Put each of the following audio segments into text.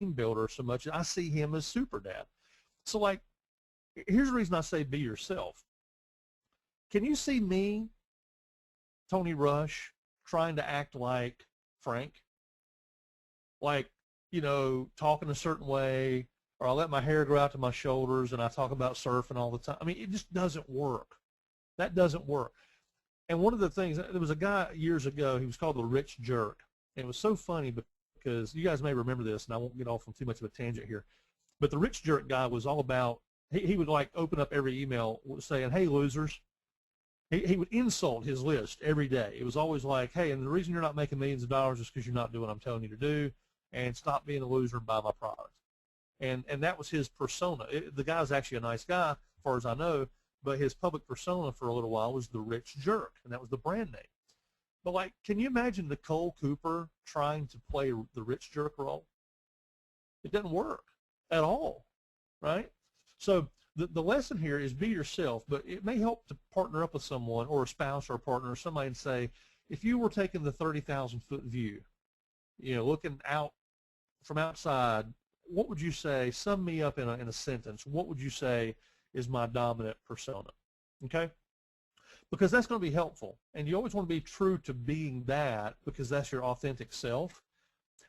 builder so much. I see him as super dad. So like, here's the reason I say be yourself. Can you see me, Tony Rush, trying to act like Frank? Like, talking a certain way, or I let my hair grow out to my shoulders and I talk about surfing all the time. I mean, it just doesn't work. That doesn't work. And one of the things, there was a guy years ago, he was called the Rich Jerk. And it was so funny because you guys may remember this, and I won't get off on too much of a tangent here. But the Rich Jerk guy was all about, he would like open up every email saying, hey, losers. He would insult his list every day. It was always like, hey, and the reason you're not making millions of dollars is because you're not doing what I'm telling you to do, and stop being a loser and buy my product. And that was his persona. The guy's actually a nice guy, as far as I know, but his public persona for a little while was the Rich Jerk, and that was the brand name. But like, can you imagine Nicole Cooper trying to play the Rich Jerk role? It doesn't work at all, right? So the lesson here is be yourself, but it may help to partner up with someone or a spouse or a partner or somebody and say, if you were taking the 30,000-foot view, looking out from outside, what would you say? Sum me up in a sentence. What would you say is my dominant persona? Okay? Because that's going to be helpful. And you always want to be true to being that because that's your authentic self.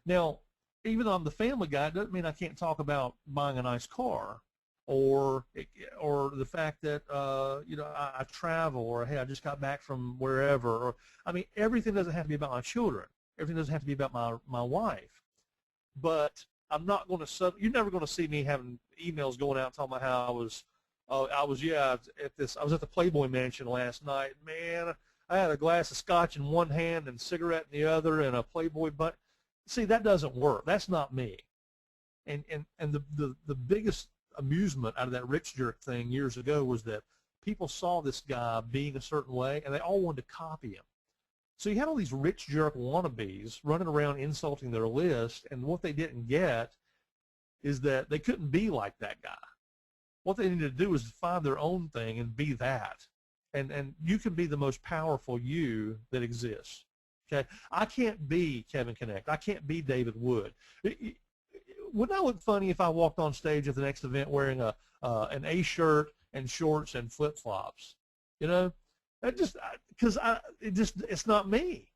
Now, even though I'm the family guy, it doesn't mean I can't talk about buying a nice car or the fact that, I travel, or, hey, I just got back from wherever. Or, I mean, everything doesn't have to be about my children. Everything doesn't have to be about my wife. But I'm not going to, you're never going to see me having emails going out talking about how I was at the Playboy Mansion last night. Man, I had a glass of scotch in one hand and a cigarette in the other and a Playboy butt. See, that doesn't work. That's not me. And the biggest amusement out of that Rich Jerk thing years ago was that people saw this guy being a certain way and they all wanted to copy him. So you had all these Rich Jerk wannabes running around insulting their list, and what they didn't get is that they couldn't be like that guy. What they needed to do is find their own thing and be that. And you can be the most powerful you that exists. Okay? I can't be Kevin Connect. I can't be David Wood. Wouldn't I look funny if I walked on stage at the next event wearing an A shirt and shorts and flip-flops? It's not me.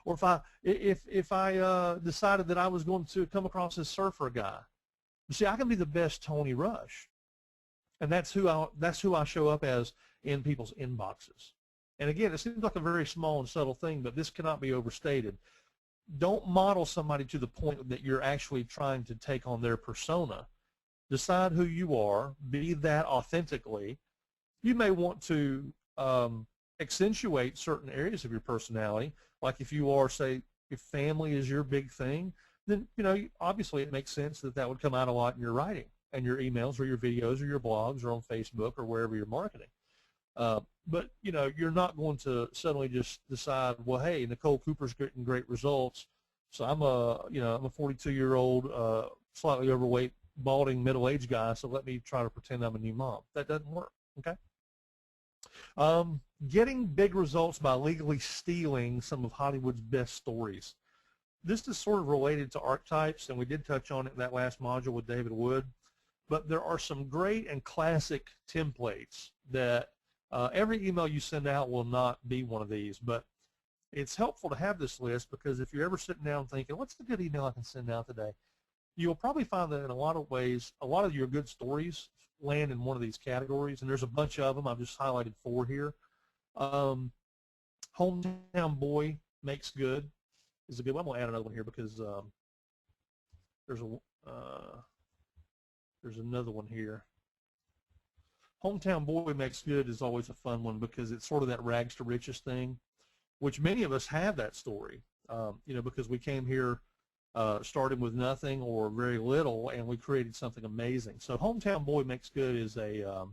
Or if I decided that I was going to come across this surfer guy. See, I can be the best Tony Rush. And that's who I show up as in people's inboxes. And again, it seems like a very small and subtle thing, but this cannot be overstated. Don't model somebody to the point that you're actually trying to take on their persona. Decide who you are. Be that authentically. You may want to accentuate certain areas of your personality. Like if you are, say, if family is your big thing, then obviously it makes sense that would come out a lot in your writing and your emails or your videos or your blogs or on Facebook or wherever you're marketing. But you're not going to suddenly just decide, well, hey, Nicole Cooper's getting great results, so I'm a 42-year-old, slightly overweight, balding, middle-aged guy, so let me try to pretend I'm a new mom. That doesn't work. Okay. Getting big results by legally stealing some of Hollywood's best stories. This is sort of related to archetypes, and we did touch on it in that last module with David Wood. But there are some great and classic templates that every email you send out will not be one of these, but it's helpful to have this list because if you're ever sitting down thinking, what's a good email I can send out today? You'll probably find that in a lot of ways, a lot of your good stories land in one of these categories, and there's a bunch of them. I've just highlighted 4 here. Hometown Boy Makes Good is a good one. I'm going to add another one here because there's another one here. Hometown Boy Makes Good is always a fun one because it's sort of that rags to riches thing, which many of us have that story, because we came here starting with nothing or very little, and we created something amazing. So Hometown Boy Makes Good is a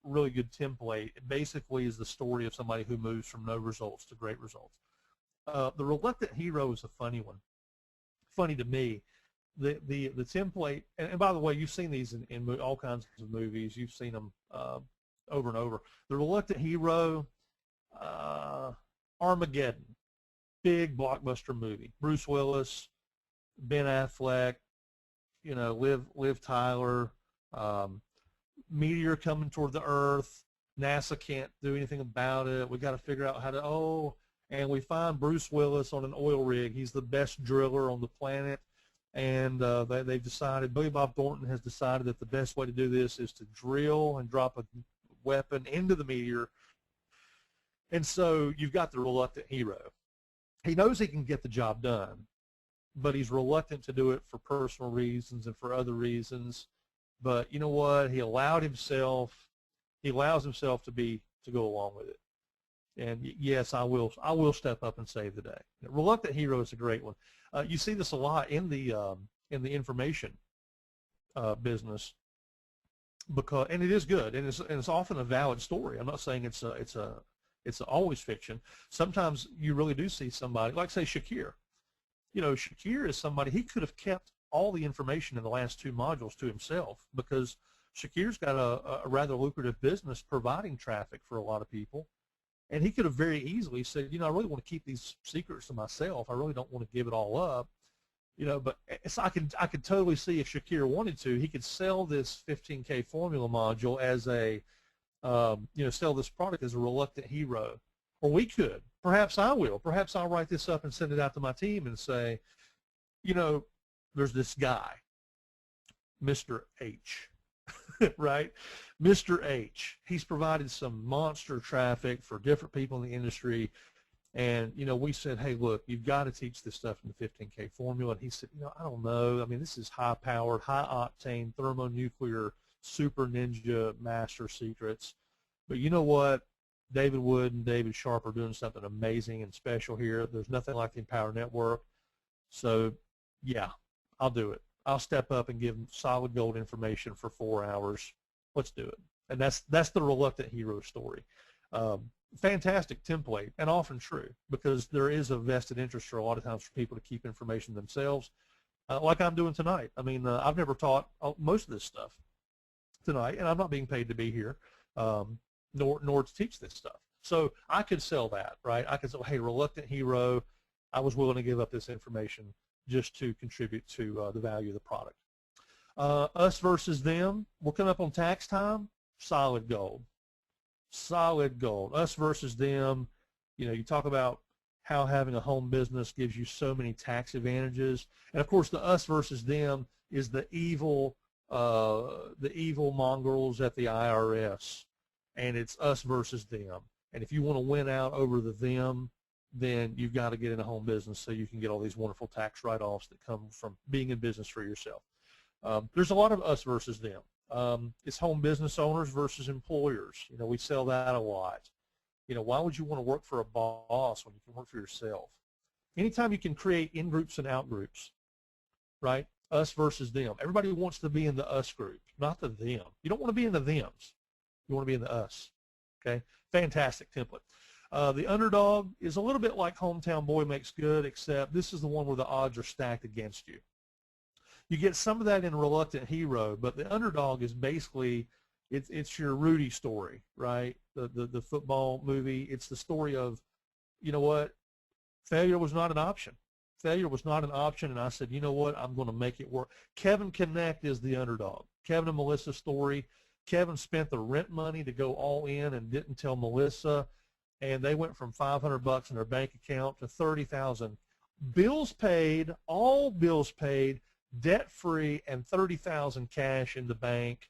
really good template. It basically is the story of somebody who moves from no results to great results. The Reluctant Hero is a funny one. Funny to me. The template, and by the way, you've seen these in all kinds of movies. You've seen them over and over. The Reluctant Hero, Armageddon, big blockbuster movie. Bruce Willis, Ben Affleck, Liv Tyler, meteor coming toward the Earth. NASA can't do anything about it. We got to figure out how to, and we find Bruce Willis on an oil rig. He's the best driller on the planet. And they've decided, Billy Bob Thornton has decided that the best way to do this is to drill and drop a weapon into the meteor. And so you've got the reluctant hero. He knows he can get the job done, but he's reluctant to do it for personal reasons and for other reasons. But you know what? He allows himself to go along with it. And yes, I will step up and save the day. Reluctant hero is a great one. You see this a lot in the information business, and it is good, and it's often a valid story. I'm not saying it's always fiction. Sometimes you really do see somebody, like say Shakir. Shakir is somebody, he could have kept all the information in the last 2 modules to himself, because Shakir's got a rather lucrative business providing traffic for a lot of people. And he could have very easily said, I really want to keep these secrets to myself. I really don't want to give it all up. But I could totally see if Shakir wanted to, he could sell this 15K formula module as a, sell this product as a reluctant hero. Or we could. Perhaps I will. Perhaps I'll write this up and send it out to my team and say, there's this guy, Mr. H, right? Mr. H, he's provided some monster traffic for different people in the industry. And, we said, hey, look, you've got to teach this stuff in the 15K formula. And he said, I don't know. I mean, this is high-powered, high-octane, thermonuclear, super ninja master secrets. But you know what? David Wood and David Sharp are doing something amazing and special here. There's nothing like the Empower Network. So, yeah, I'll do it. I'll step up and give them solid gold information for 4 hours. Let's do it. And that's the reluctant hero story. Fantastic template, and often true, because there is a vested interest for a lot of times for people to keep information themselves, like I'm doing tonight. I mean, I've never taught most of this stuff tonight, and I'm not being paid to be here, nor to teach this stuff. So I could sell that, right? I could say, hey, reluctant hero, I was willing to give up this information just to contribute to the value of the product. Us versus them, we're coming up on tax time, solid gold. Solid gold. Us versus them, you talk about how having a home business gives you so many tax advantages. And of course, the us versus them is the evil mongrels at the IRS. And it's us versus them. And if you want to win out over the them, then you've got to get in a home business so you can get all these wonderful tax write-offs that come from being in business for yourself. There's a lot of us versus them. It's home business owners versus employers. We sell that a lot. Why would you want to work for a boss when you can work for yourself? Anytime you can create in-groups and out-groups, right? Us versus them. Everybody wants to be in the us group, not the them. You don't want to be in the thems. You want to be in the us, okay? Fantastic template. The underdog is a little bit like Hometown Boy Makes Good, except this is the one where the odds are stacked against you. You get some of that in Reluctant Hero, but the underdog is basically, it's your Rudy story, right? The football movie. It's the story of, you know what, failure was not an option. Failure was not an option, and I said, you know what, I'm going to make it work. Kevin Connect is the underdog. Kevin and Melissa's story. Kevin spent the rent money to go all in and didn't tell Melissa, and they went from $500 in their bank account to $30,000. Bills paid, all bills paid, debt-free, and $30,000 cash in the bank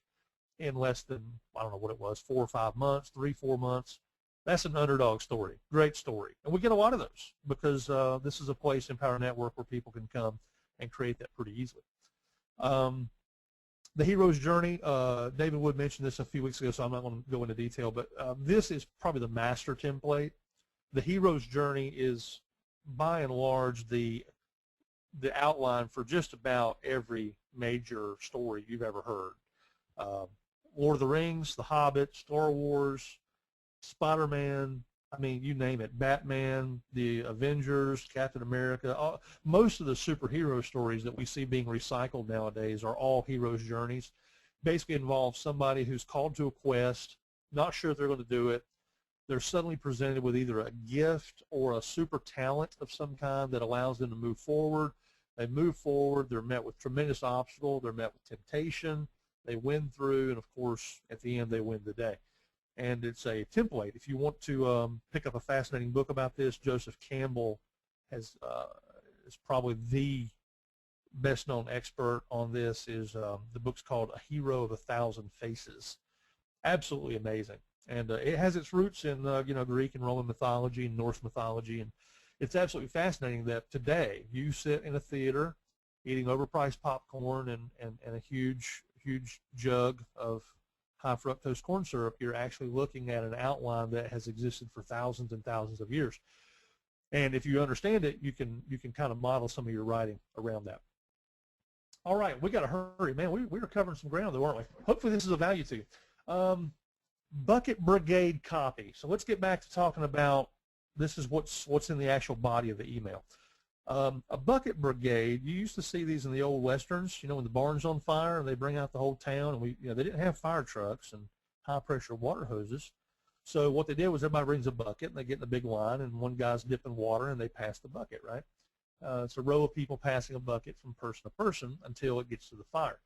in less than, I don't know what it was, 4 or 5 months, 3-4 months. That's an underdog story. Great story. And we get a lot of those because this is a place in Power Network where people can come and create that pretty easily. The hero's journey, David Wood mentioned this a few weeks ago, so I'm not going to go into detail, but this is probably the master template. The hero's journey is, by and large, the outline for just about every major story you've ever heard. Lord of the Rings, The Hobbit, Star Wars, Spider-Man, I mean, you name it, Batman, the Avengers, Captain America. Most of the superhero stories that we see being recycled nowadays are all hero's journeys. Basically involve somebody who's called to a quest, not sure if they're going to do it. They're suddenly presented with either a gift or a super talent of some kind that allows them to move forward. They move forward. They're met with tremendous obstacle. They're met with temptation. They win through, and of course, at the end, they win the day. And it's a template. If you want to pick up a fascinating book about this, Joseph Campbell is probably the best-known expert on this. The book's called A Hero of a Thousand Faces. Absolutely amazing. And it has its roots in Greek and Roman mythology and Norse mythology, and it's absolutely fascinating that today you sit in a theater eating overpriced popcorn and a huge jug of high fructose corn syrup. You're actually looking at an outline that has existed for thousands and thousands of years. And if you understand it, you can kind of model some of your writing around that. All right, we got to hurry, man. We were covering some ground, though, weren't we? Hopefully, this is of value to you. Bucket brigade copy. So let's get back to talking about this is what's in the actual body of the email. A bucket brigade, you used to see these in the old westerns, when the barn's on fire and they bring out the whole town, and they didn't have fire trucks and high pressure water hoses. So what they did was everybody brings a bucket and they get in a big line, and one guy's dipping water and they pass the bucket, right? It's a row of people passing a bucket from person to person until it gets to the fire.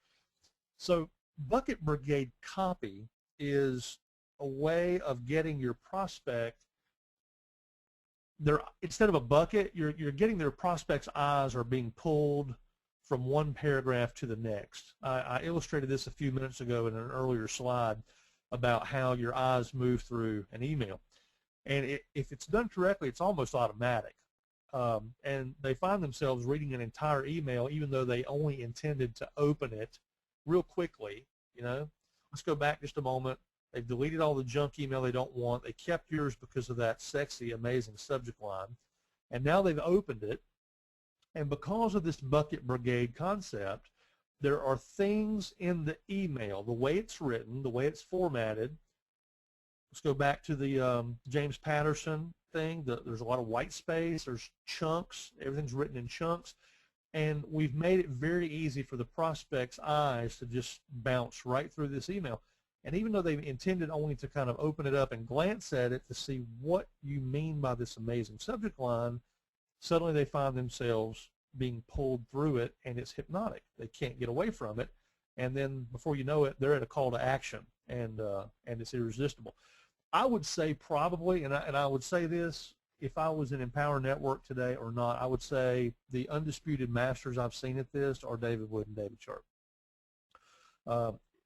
So bucket brigade copy is a way of getting your prospect there. Instead of a bucket, you're getting their prospect's eyes are being pulled from one paragraph to the next. I illustrated this a few minutes ago in an earlier slide about how your eyes move through an email. And if it's done correctly, it's almost automatic. And they find themselves reading an entire email even though they only intended to open it real quickly. Let's go back just a moment. They've deleted all the junk email they don't want. They kept yours because of that sexy, amazing subject line. And now they've opened it. And because of this bucket brigade concept, there are things in the email, the way it's written, the way it's formatted. Let's go back to the James Patterson thing. There's a lot of white space. There's chunks. Everything's written in chunks. And we've made it very easy for the prospect's eyes to just bounce right through this email. And even though they've intended only to kind of open it up and glance at it to see what you mean by this amazing subject line, suddenly they find themselves being pulled through it, and it's hypnotic. They can't get away from it. And then before you know it, they're at a call to action, and it's irresistible. I would say probably, and I would say this, if I was in Empower Network today or not, I would say the undisputed masters I've seen at this are David Wood and David Sharp.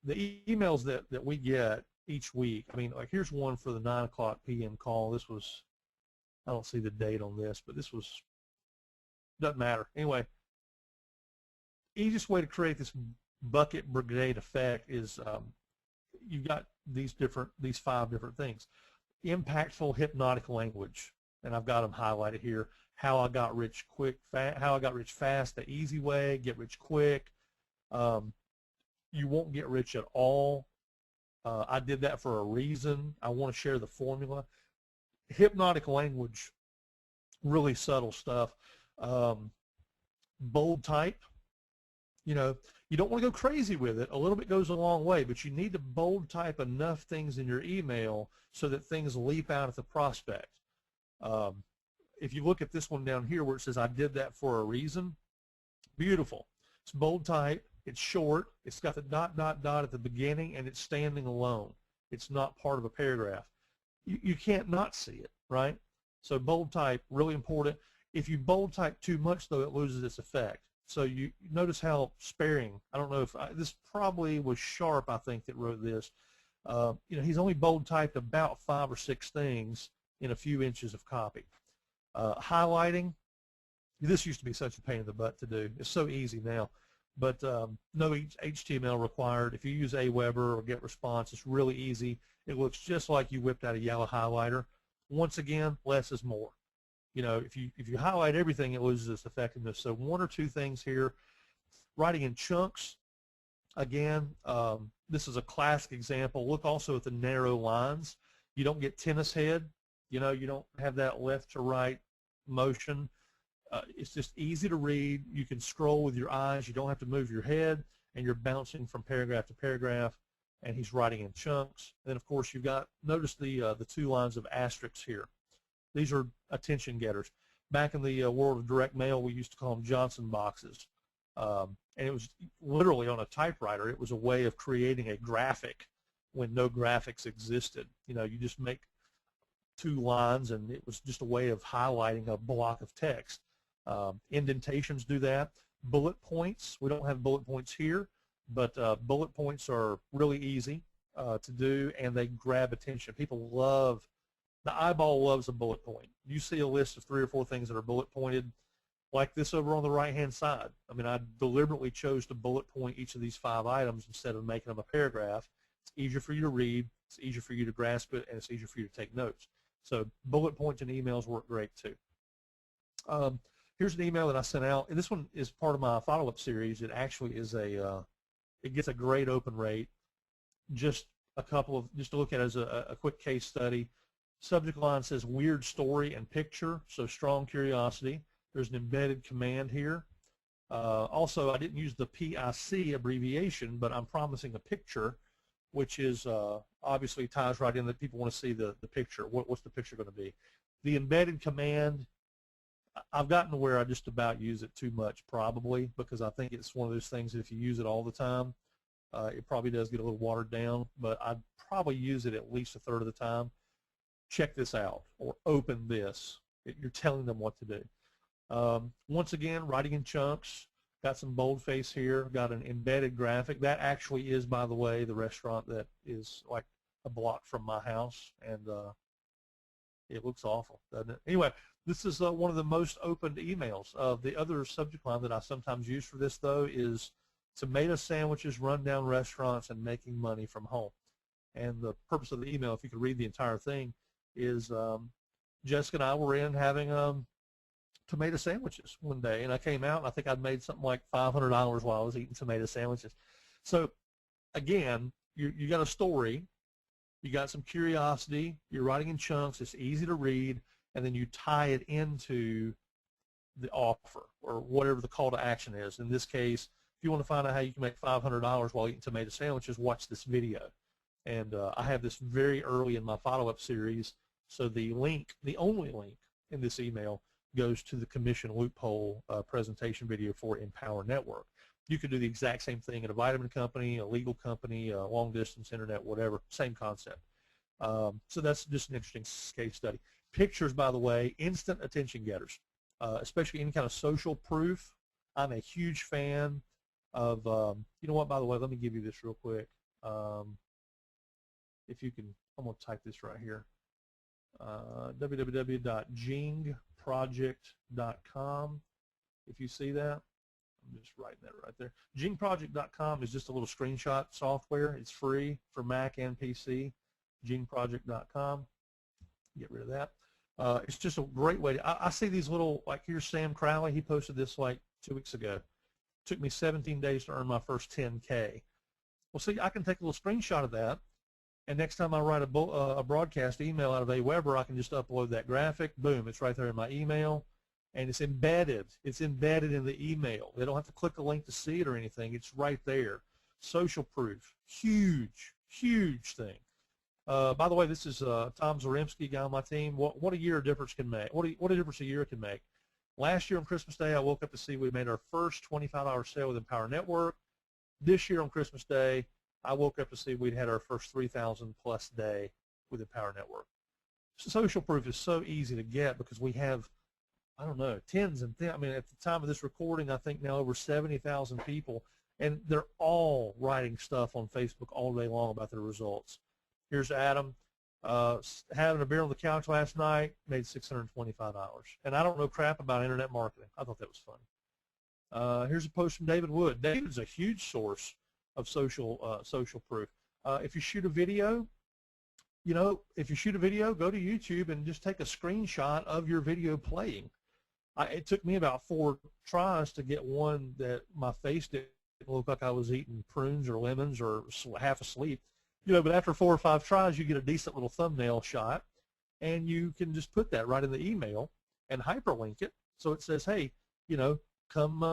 The emails that we get each week, like here's one for the 9 o'clock p.m. call. This was, I don't see the date on this, but this was, doesn't matter. Anyway, easiest way to create this bucket brigade effect is you've got these 5 different things. Impactful hypnotic language, and I've got them highlighted here. How I got rich quick, how I got rich fast, the easy way, get rich quick. You won't get rich at all. I did that for a reason. I want to share the formula. Hypnotic language, really subtle stuff. Bold type. You don't want to go crazy with it. A little bit goes a long way, but you need to bold type enough things in your email so that things leap out at the prospect. If you look at this one down here where it says, I did that for a reason, beautiful. It's bold type. It's short. It's got the ... at the beginning, and it's standing alone. It's not part of a paragraph. You can't not see it, right? So bold type, really important. If you bold type too much, though, it loses its effect. So you notice how sparing. I don't know if this probably was Sharp, I think, that wrote this. He's only bold typed about 5 or 6 things in a few inches of copy. Highlighting. This used to be such a pain in the butt to do. It's so easy now. But no HTML required. If you use Aweber or GetResponse, it's really easy. It looks just like you whipped out a yellow highlighter. Once again, less is more. If you highlight everything, it loses its effectiveness. So 1 or 2 things here. Writing in chunks. Again, this is a classic example. Look also at the narrow lines. You don't get tennis head. You don't have that left to right motion. It's just easy to read. You can scroll with your eyes. You don't have to move your head, and you're bouncing from paragraph to paragraph, and he's writing in chunks. And then, of course, you've got, notice the 2 lines of asterisks here. These are attention getters. back in the world of direct mail, we used to call them Johnson boxes. And it was literally on a typewriter. It was a way of creating a graphic when no graphics existed. You know, you just make 2 lines, and it was just a way of highlighting a block of text. Indentations do that. Bullet points, we don't have bullet points here, but bullet points are really easy to do, and they grab attention. People love, the eyeball loves a bullet point. You see a list of 3 or 4 things that are bullet pointed, like this over on the right-hand side. I mean, I deliberately chose to bullet point each of these 5 items instead of making them a paragraph. It's easier for you to read, it's easier for you to grasp it, and it's easier for you to take notes. So bullet points and emails work great too. Here's an email that I sent out, and this one is part of my follow-up series. It actually is it gets a great open rate. Just to look at it as a quick case study. Subject line says weird story and picture, so strong curiosity. There's an embedded command here. Also, I didn't use the PIC abbreviation, but I'm promising a picture, which is obviously ties right in that people want to see the picture. What's the picture going to be? The embedded command, I've gotten to where I just about use it too much, probably, because I think it's one of those things that if you use it all the time, it probably does get a little watered down, but I'd probably use it at least 1/3 of the time. Check this out, or open this. You're telling them what to do. Once again, writing in chunks. Got some boldface here. Got an embedded graphic. That actually is, by the way, the restaurant that is like a block from my house, and it looks awful, doesn't it? Anyway, this is one of the most opened emails. The other subject line that I sometimes use for this, though, is tomato sandwiches, rundown restaurants, and making money from home. And the purpose of the email, if you could read the entire thing, is Jessica and I were in having tomato sandwiches one day, and I came out and I think I'd made something like $500 while I was eating tomato sandwiches. So again, you got a story, you got some curiosity, you're writing in chunks, it's easy to read, and then you tie it into the offer or whatever the call to action is. In this case, if you want to find out how you can make $500 while eating tomato sandwiches, watch this video. And I have this very early in my follow-up series, so the link, the only link in this email, goes to the commission loophole presentation video for Empower Network. You could do the exact same thing at a vitamin company, a legal company, a long-distance internet, whatever, same concept. So that's just an interesting case study. Pictures, by the way, instant attention getters, especially any kind of social proof. I'm a huge fan of, you know what, by the way, let me give you this real quick. If you can, I'm going to type this right here. www.jingproject.com. If you see that, I'm just writing that right there. Jingproject.com is just a little screenshot software. It's free for Mac and PC. Jingproject.com. Get rid of that. It's just a great way to, I see these little, like here's Sam Crowley. He posted this like 2 weeks ago. It took me 17 days to earn my first 10K. Well, see, I can take a little screenshot of that. And next time I write a broadcast email out of Aweber, I can just upload that graphic. Boom, it's right there in my email. And it's embedded. It's embedded in the email. They don't have to click a link to see it or anything. It's right there. Social proof, huge, huge thing. By the way, this is Tom Zaremski, guy on my team. What a year a difference can make. What a difference a year can make. Last year on Christmas Day, I woke up to see we made our first 25-hour sale with Empower Network. This year on Christmas Day, I woke up to see we'd had our first 3,000 plus day with Empower Network. Social proof is so easy to get because we have, I don't know, tens and I mean, at the time of this recording, I think now over 70,000 people, and they're all writing stuff on Facebook all day long about their results. Here's Adam, having a beer on the couch last night, made $625. And I don't know crap about internet marketing. I thought that was funny. Here's a post from David Wood. David's a huge source of social proof. If you shoot a video, go to YouTube and just take a screenshot of your video playing. It took me about 4 tries to get one that my face didn't look like I was eating prunes or lemons or half asleep. But after 4 or 5 tries, you get a decent little thumbnail shot, and you can just put that right in the email and hyperlink it. So it says, hey, come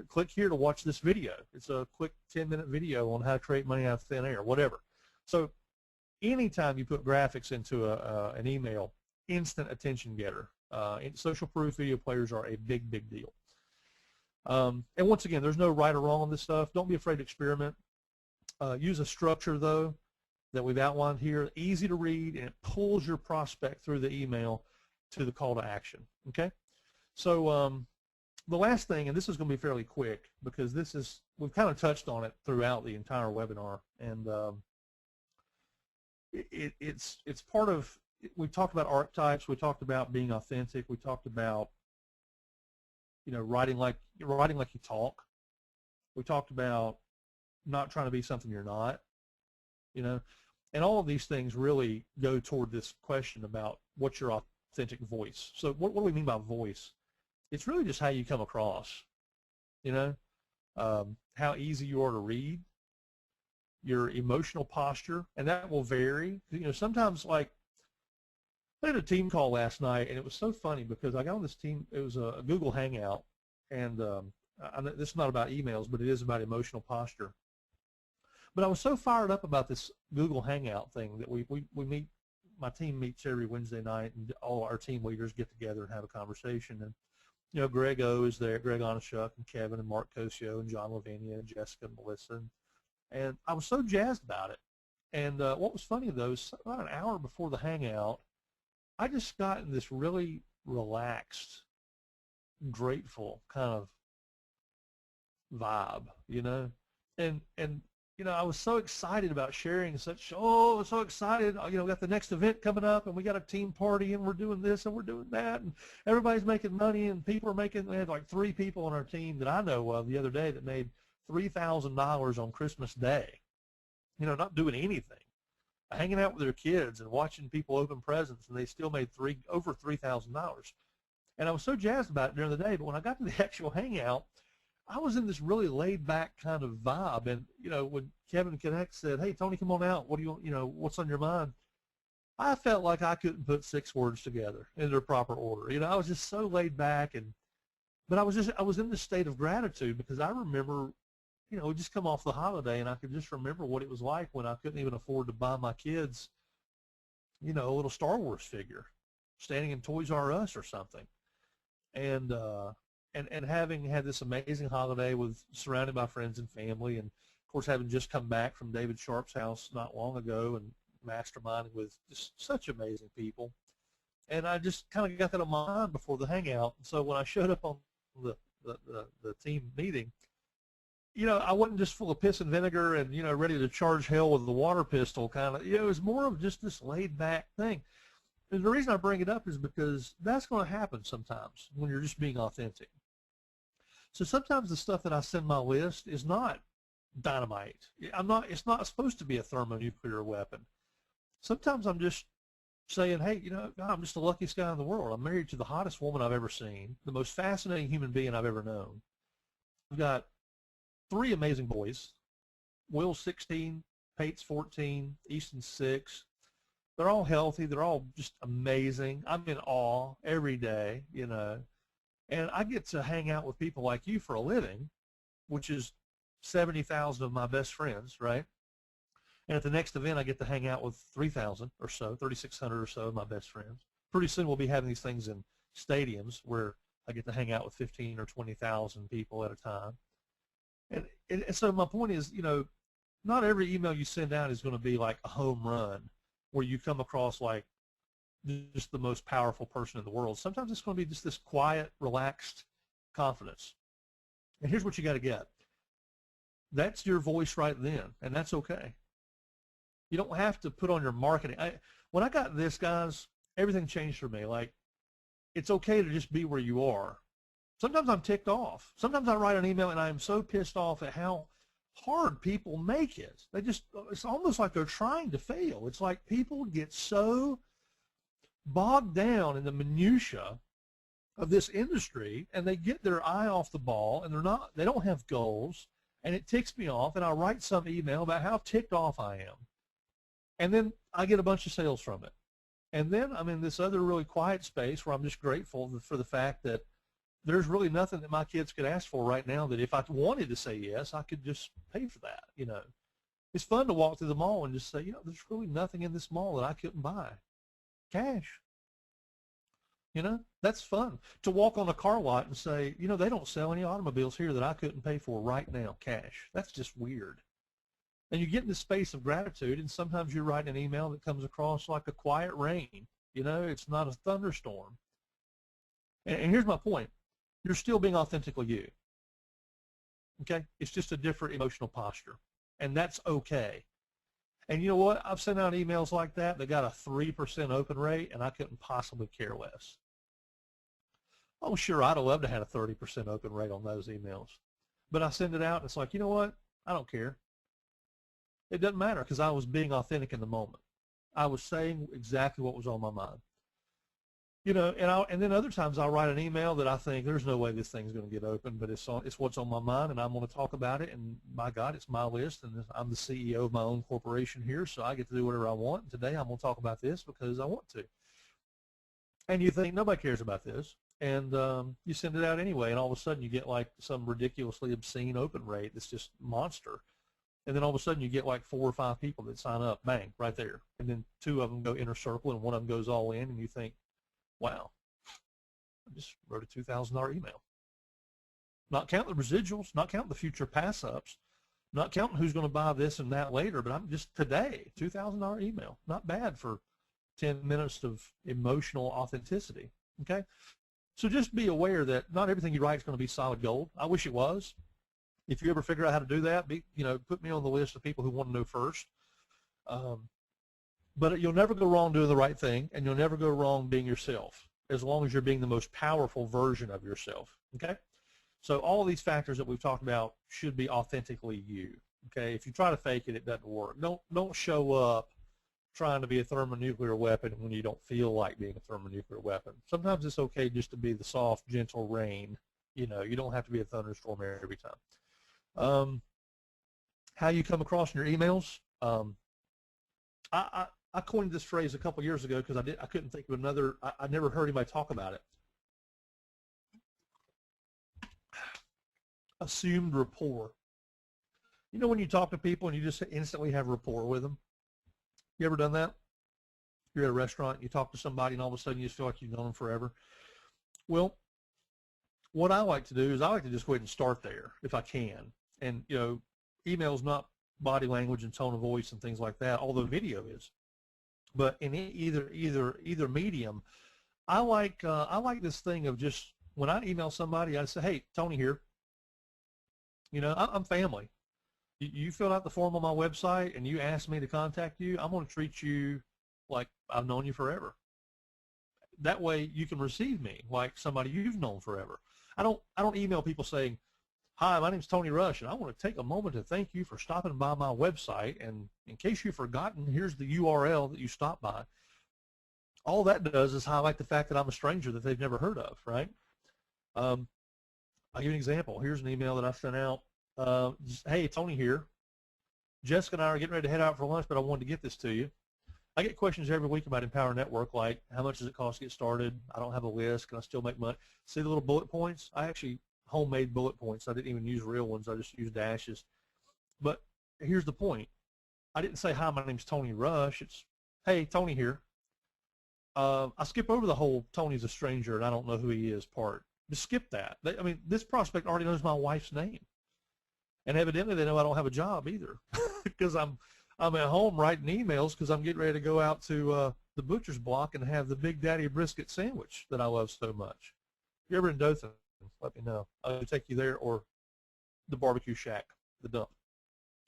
click here to watch this video. It's a quick 10-minute video on how to create money out of thin air, whatever. So anytime you put graphics into an email, instant attention getter. Social proof video players are a big, big deal. And once again, there's no right or wrong on this stuff. Don't be afraid to experiment. Use a structure, though, that we've outlined here, easy to read, and it pulls your prospect through the email to the call to action, okay? So the last thing, and this is going to be fairly quick because we've kind of touched on it throughout the entire webinar, and it's part of, we talked about archetypes, we talked about being authentic, we talked about, writing like you talk. We talked about not trying to be something you're not, and all of these things really go toward this question about what's your authentic voice. So what do we mean by voice? It's really just how you come across, how easy you are to read, your emotional posture, and that will vary. Sometimes, like, I had a team call last night, and it was so funny because I got on this team. It was a Google Hangout, and this is not about emails, but it is about emotional posture. But I was so fired up about this Google Hangout thing that we meet. My team meets every Wednesday night, and all our team leaders get together and have a conversation. And Greg O is there, Greg Onishuk, and Kevin, and Mark Cosio, and John Lavinia, and Jessica, and Melissa. And I was so jazzed about it. And what was funny, though, is about an hour before the Hangout, I just got in this really relaxed, grateful kind of vibe, and I was so excited about sharing so excited, we got the next event coming up, and we got a team party, and we're doing this, and we're doing that, and everybody's making money, and people are making, we had like 3 people on our team that I know of the other day that made $3,000 on Christmas Day, not doing anything, hanging out with their kids and watching people open presents, and they still made over $3,000. And I was so jazzed about it during the day, but when I got to the actual Hangout, I was in this really laid-back kind of vibe. And, when Kevin Connect said, "Hey, Tony, come on out. What do you, what's on your mind?" I felt like I couldn't put 6 words together in their proper order. I was just so laid back, but I was in this state of gratitude because I remember, we just come off the holiday, and I could just remember what it was like when I couldn't even afford to buy my kids, a little Star Wars figure, standing in Toys R Us or something, and having had this amazing holiday surrounded by friends and family, and of course having just come back from David Sharp's house not long ago and masterminding with just such amazing people, and I just kind of got that on my mind before the Hangout. And so when I showed up on the team meeting, I wasn't just full of piss and vinegar and, ready to charge hell with the water pistol kind of, it was more of just this laid back thing. And the reason I bring it up is because that's going to happen sometimes when you're just being authentic. So sometimes the stuff that I send my list is not dynamite. It's not supposed to be a thermonuclear weapon. Sometimes I'm just saying, hey, God, I'm just the luckiest guy in the world. I'm married to the hottest woman I've ever seen, the most fascinating human being I've ever known. I've got 3 amazing boys. Will's 16, Pate's 14, Easton's 6. They're all healthy. They're all just amazing. I'm in awe every day, And I get to hang out with people like you for a living, which is 70,000 of my best friends, right? And at the next event, I get to hang out with 3,000 or so, 3,600 or so of my best friends. Pretty soon we'll be having these things in stadiums where I get to hang out with 15 or 20,000 people at a time. And so my point is, not every email you send out is going to be like a home run where you come across like just the most powerful person in the world. Sometimes it's going to be just this quiet, relaxed confidence. And here's what you got to get. That's your voice right then, and that's okay. You don't have to put on your marketing. When I got this, guys, everything changed for me. Like, it's okay to just be where you are. Sometimes I'm ticked off. Sometimes I write an email and I am so pissed off at how hard people make it. It's almost like they're trying to fail. It's like people get so bogged down in the minutia of this industry, and they get their eye off the ball, and they don't have goals, and it ticks me off, and I write some email about how ticked off I am. And then I get a bunch of sales from it. And then I'm in this other really quiet space where I'm just grateful for the fact that there's really nothing that my kids could ask for right now that if I wanted to say yes, I could just pay for that, It's fun to walk through the mall and just say, there's really nothing in this mall that I couldn't buy. Cash. You know, that's fun. To walk on a car lot and say, you know, they don't sell any automobiles here that I couldn't pay for right now, cash. That's just weird. And you get in this space of gratitude, and sometimes you're writing an email that comes across like a quiet rain. You know, it's not a thunderstorm. And here's my point. You're still being authentically you. Okay? It's just a different emotional posture. And that's okay. And you know what? I've sent out emails like that that got a 3% open rate, and I couldn't possibly care less. Oh, sure, I'd have loved to have a 30% open rate on those emails. But I send it out, and it's like, you know what? I don't care. It doesn't matter because I was being authentic in the moment. I was saying exactly what was on my mind. You know, and then other times I'll write an email that I think there's no way this thing's going to get open, but it's what's on my mind, and I'm going to talk about it. And my God, it's my list, and I'm the CEO of my own corporation here, so I get to do whatever I want. And today I'm going to talk about this because I want to. And you think nobody cares about this, and you send it out anyway, and all of a sudden you get like some ridiculously obscene open rate that's just monster. And then all of a sudden you get like 4 or 5 people that sign up, bang, right there. And then 2 of them go inner circle, and 1 of them goes all in, and you think, wow, I just wrote a $2,000 email. Not counting the residuals, not counting the future pass-ups, not counting who's going to buy this and that later, but I'm just today, $2,000 email. Not bad for 10 minutes of emotional authenticity, okay? So just be aware that not everything you write is going to be solid gold. I wish it was. If you ever figure out how to do that, put me on the list of people who want to know first. But you'll never go wrong doing the right thing, and you'll never go wrong being yourself, as long as you're being the most powerful version of yourself, okay? So all of these factors that we've talked about should be authentically you, okay? If you try to fake it, it doesn't work. Don't show up trying to be a thermonuclear weapon when you don't feel like being a thermonuclear weapon. Sometimes it's okay just to be the soft, gentle rain. You know, you don't have to be a thunderstorm every time. How you come across in your emails. I coined this phrase a couple years ago because I couldn't think of another. I never heard anybody talk about it. Assumed rapport. You know when you talk to people and you just instantly have rapport with them? You ever done that? You're at a restaurant, you talk to somebody, and all of a sudden you just feel like you've known them forever. Well, what I like to do is I like to just go ahead and start there if I can. And, you know, email's not body language and tone of voice and things like that, although video is. But in either medium, I like this thing of just when I email somebody, I say, hey, Tony here. You know, I'm family. You filled out the form on my website and you asked me to contact you. I'm going to treat you like I've known you forever. That way you can receive me like somebody you've known forever. I don't email people saying, hi, my name's Tony Rush, and I want to take a moment to thank you for stopping by my website. And in case you've forgotten, here's the URL that you stopped by. All that does is highlight the fact that I'm a stranger that they've never heard of, right? I'll give you an example. Here's an email that I sent out. Hey, Tony here. Jessica and I are getting ready to head out for lunch, but I wanted to get this to you. I get questions every week about Empower Network, like how much does it cost to get started? I don't have a list. Can I still make money? See the little bullet points? I actually homemade bullet points. I didn't even use real ones. I just used dashes. But here's the point. I didn't say, hi, my name's Tony Rush. It's, hey, Tony here. I skip over the whole Tony's a stranger and I don't know who he is part. Just skip that. I mean, this prospect already knows my wife's name. And evidently they know I don't have a job either because I'm at home writing emails because I'm getting ready to go out to the butcher's block and have the Big Daddy brisket sandwich that I love so much. If you're ever in Dothan, let me know. I'll take you there, or the barbecue shack, the dump.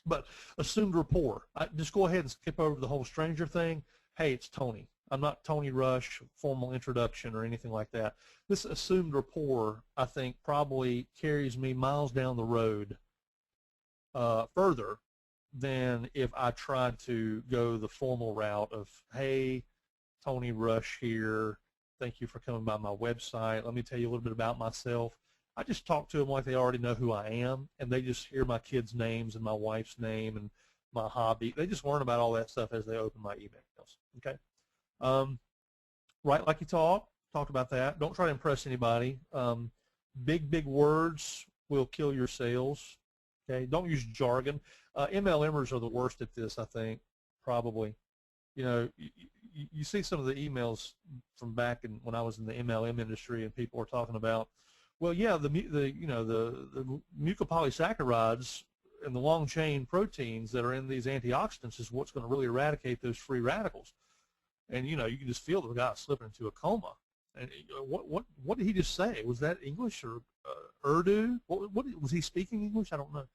But assumed rapport. Just go ahead and skip over the whole stranger thing. Hey, it's Tony. I'm not Tony Rush, formal introduction or anything like that. This assumed rapport, I think, probably carries me miles down the road further than if I tried to go the formal route of, hey, Tony Rush here. Thank you for coming by my website. Let me tell you a little bit about myself. I just talk to them like they already know who I am, and they just hear my kids' names and my wife's name and my hobby. They just learn about all that stuff as they open my emails, okay? Write like you talk about that. Don't try to impress anybody. Big words will kill your sales, okay? Don't use jargon. MLMers are the worst at this, I think, probably. You know, you see some of the emails from back when I was in the MLM industry, and people were talking about, well, yeah, the mucopolysaccharides and the long chain proteins that are in these antioxidants is what's going to really eradicate those free radicals. And you can just feel the guy slipping into a coma. And what did he just say? Was that English or Urdu? What was he speaking English? I don't know.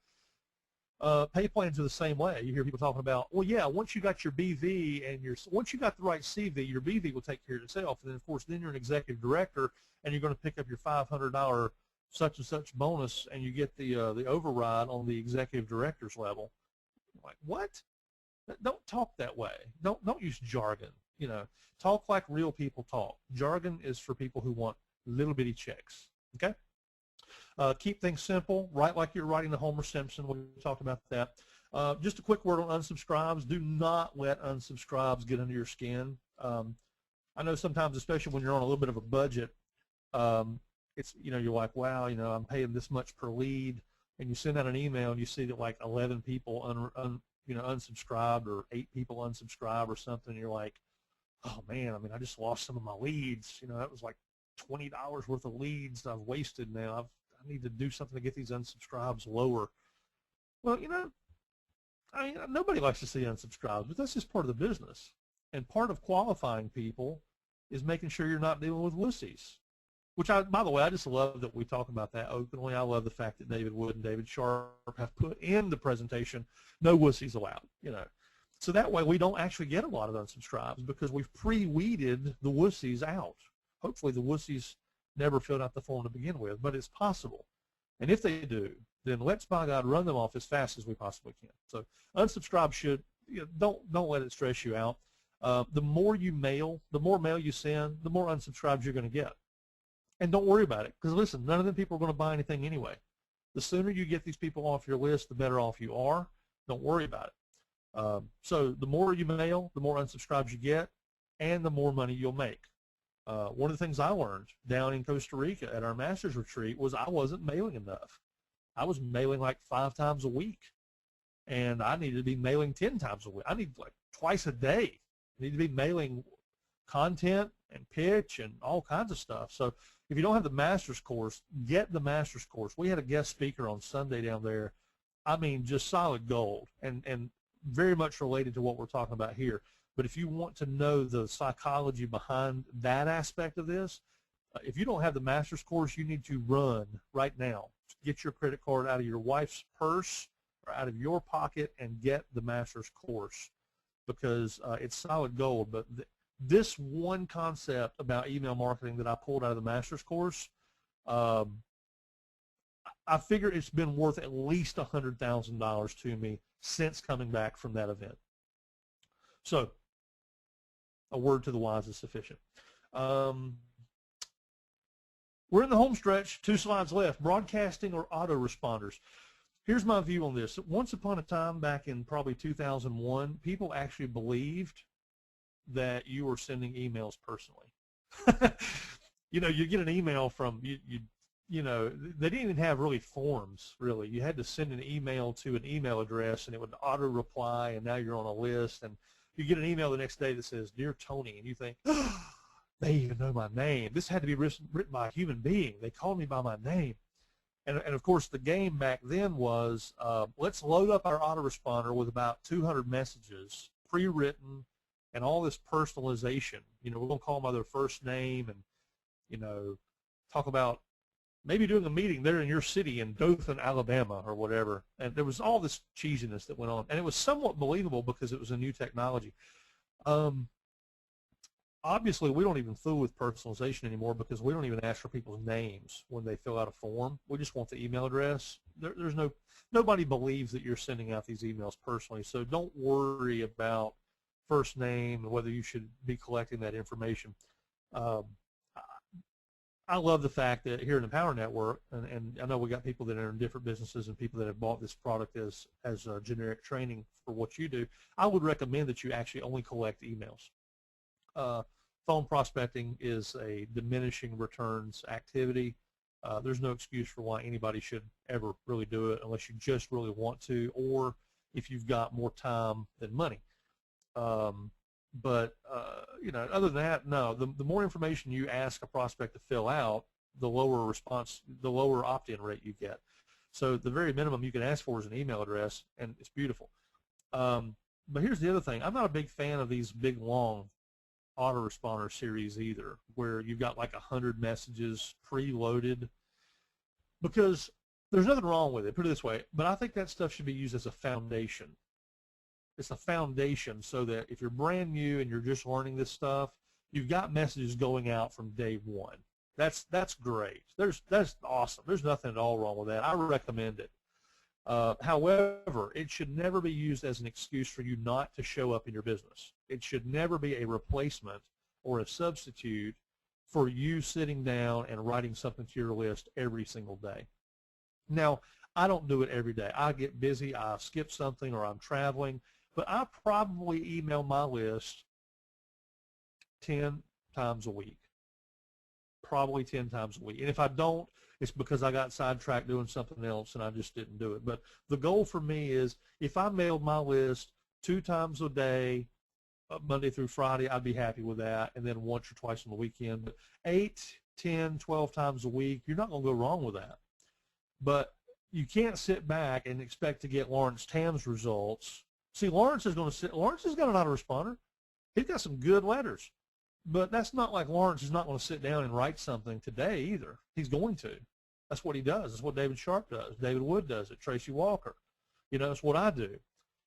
Pay plans are the same way. You hear people talking about, well, yeah, once you got your BV and once you got the right CV, your BV will take care of itself. And then, of course, then you're an executive director, and you're going to pick up your $500 such and such bonus, and you get the override on the executive director's level. Like, what? Don't talk that way. Don't use jargon. Talk like real people talk. Jargon is for people who want little bitty checks. Okay. Keep things simple. Write like you're writing to Homer Simpson. We talked about that. Just a quick word on unsubscribes. Do not let unsubscribes get under your skin. I know sometimes, especially when you're on a little bit of a budget, it's you're like, wow, I'm paying this much per lead, and you send out an email and you see that like 11 people unsubscribed, or 8 people unsubscribe or something. And you're like, oh man, I just lost some of my leads. That was like $20 worth of leads I've wasted now. I need to do something to get these unsubscribes lower. Well, nobody likes to see unsubscribes, but that's just part of the business. And part of qualifying people is making sure you're not dealing with wussies. Which, by the way, I just love that we talk about that openly. I love the fact that David Wood and David Sharp have put in the presentation, no wussies allowed. So that way we don't actually get a lot of unsubscribes, because we've pre-weeded the wussies out. Hopefully the wussies never filled out the form to begin with, but it's possible. And if they do, then let's, by God, run them off as fast as we possibly can. So unsubscribe don't let it stress you out. The more you mail, the more mail you send, the more unsubscribes you're going to get. And don't worry about it, because listen, none of them people are going to buy anything anyway. The sooner you get these people off your list, the better off you are. Don't worry about it. So the more you mail, the more unsubscribes you get, and the more money you'll make. One of the things I learned down in Costa Rica at our master's retreat was I wasn't mailing enough. I was mailing like 5 times a week, and I needed to be mailing 10 times a week. I need like twice a day. I need to be mailing content and pitch and all kinds of stuff. So if you don't have the master's course, get the master's course. We had a guest speaker on Sunday down there. Just solid gold, and very much related to what we're talking about here. But if you want to know the psychology behind that aspect of this, if you don't have the master's course, you need to run right now. Get your credit card out of your wife's purse or out of your pocket and get the master's course, because it's solid gold. But this one concept about email marketing that I pulled out of the master's course, I figure it's been worth at least $100,000 to me since coming back from that event. So a word to the wise is sufficient. We're in the home stretch, 2 slides left. Broadcasting or autoresponders. Here's my view on this. Once upon a time, back in probably 2001, people actually believed that you were sending emails personally. You get an email from, they didn't even have really forms, really. You had to send an email to an email address, and it would auto-reply, and now you're on a list. And you get an email the next day that says, Dear Tony, and you think, oh, they even know my name. This had to be written by a human being. They called me by my name. And of course, the game back then was, let's load up our autoresponder with about 200 messages, pre-written, and all this personalization. We're going to call them by their first name and, talk about maybe doing a meeting there in your city in Dothan, Alabama, or whatever. And there was all this cheesiness that went on. And it was somewhat believable because it was a new technology. Obviously, we don't even fool with personalization anymore, because we don't even ask for people's names when they fill out a form. We just want the email address. Nobody believes that you're sending out these emails personally, so don't worry about first name and whether you should be collecting that information. I love the fact that here in the Power Network, and I know we got people that are in different businesses and people that have bought this product as a generic training for what you do. I would recommend that you actually only collect emails. Phone prospecting is a diminishing returns activity. There's no excuse for why anybody should ever really do it unless you just really want to, or if you've got more time than money. But other than that, no. The more information you ask a prospect to fill out, the lower the lower opt-in rate you get. So the very minimum you can ask for is an email address, and it's beautiful. But here's the other thing. I'm not a big fan of these big, long autoresponder series either, where you've got like 100 messages preloaded, because there's nothing wrong with it, put it this way, but I think that stuff should be used as a foundation. It's a foundation so that if you're brand new and you're just learning this stuff, you've got messages going out from day one. That's great. That's awesome. There's nothing at all wrong with that. I recommend it. However, it should never be used as an excuse for you not to show up in your business. It should never be a replacement or a substitute for you sitting down and writing something to your list every single day. Now, I don't do it every day. I get busy, I skip something, or I'm traveling, but I probably email my list 10 times a week. Probably 10 times a week. And if I don't, it's because I got sidetracked doing something else and I just didn't do it. But the goal for me is if I mailed my list 2 times a day, Monday through Friday, I'd be happy with that, and then once or twice on the weekend. But 8, 10, 12 times a week, you're not going to go wrong with that. But you can't sit back and expect to get Lawrence Tam's results. See, Lawrence has got an autoresponder. He's got some good letters. But that's not like Lawrence is not going to sit down and write something today either. He's going to. That's what he does. That's what David Sharp does. David Wood does it. Tracy Walker. It's what I do.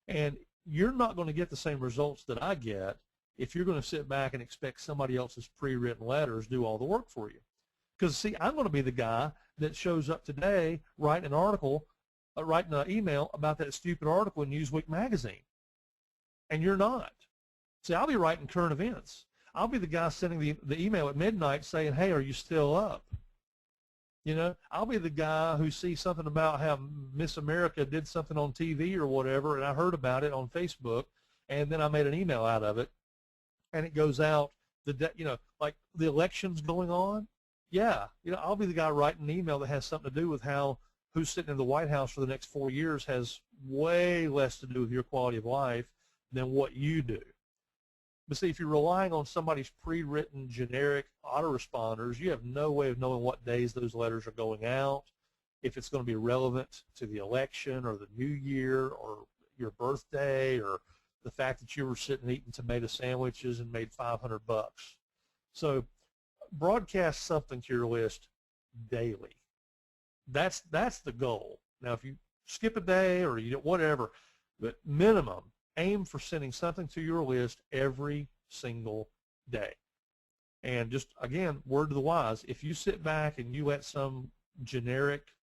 And you're not going to get the same results that I get if you're going to sit back and expect somebody else's pre-written letters do all the work for you. Because, see, I'm going to be the guy that shows up today writing an email about that stupid article in Newsweek magazine. And you're not. See, I'll be writing current events. I'll be the guy sending the email at midnight saying, hey, are you still up? I'll be the guy who sees something about how Miss America did something on TV or whatever, and I heard about it on Facebook, and then I made an email out of it, and it goes out, like the election's going on. Yeah, I'll be the guy writing an email that has something to do with how who's sitting in the White House for the next 4 years has way less to do with your quality of life than what you do. But see, if you're relying on somebody's pre-written generic autoresponders, you have no way of knowing what days those letters are going out, if it's going to be relevant to the election or the new year or your birthday or the fact that you were sitting eating tomato sandwiches and made $500. So broadcast something to your list daily. That's the goal. Now, if you skip a day or whatever, but minimum, aim for sending something to your list every single day. And just, again, word to the wise, if you sit back and you let some generic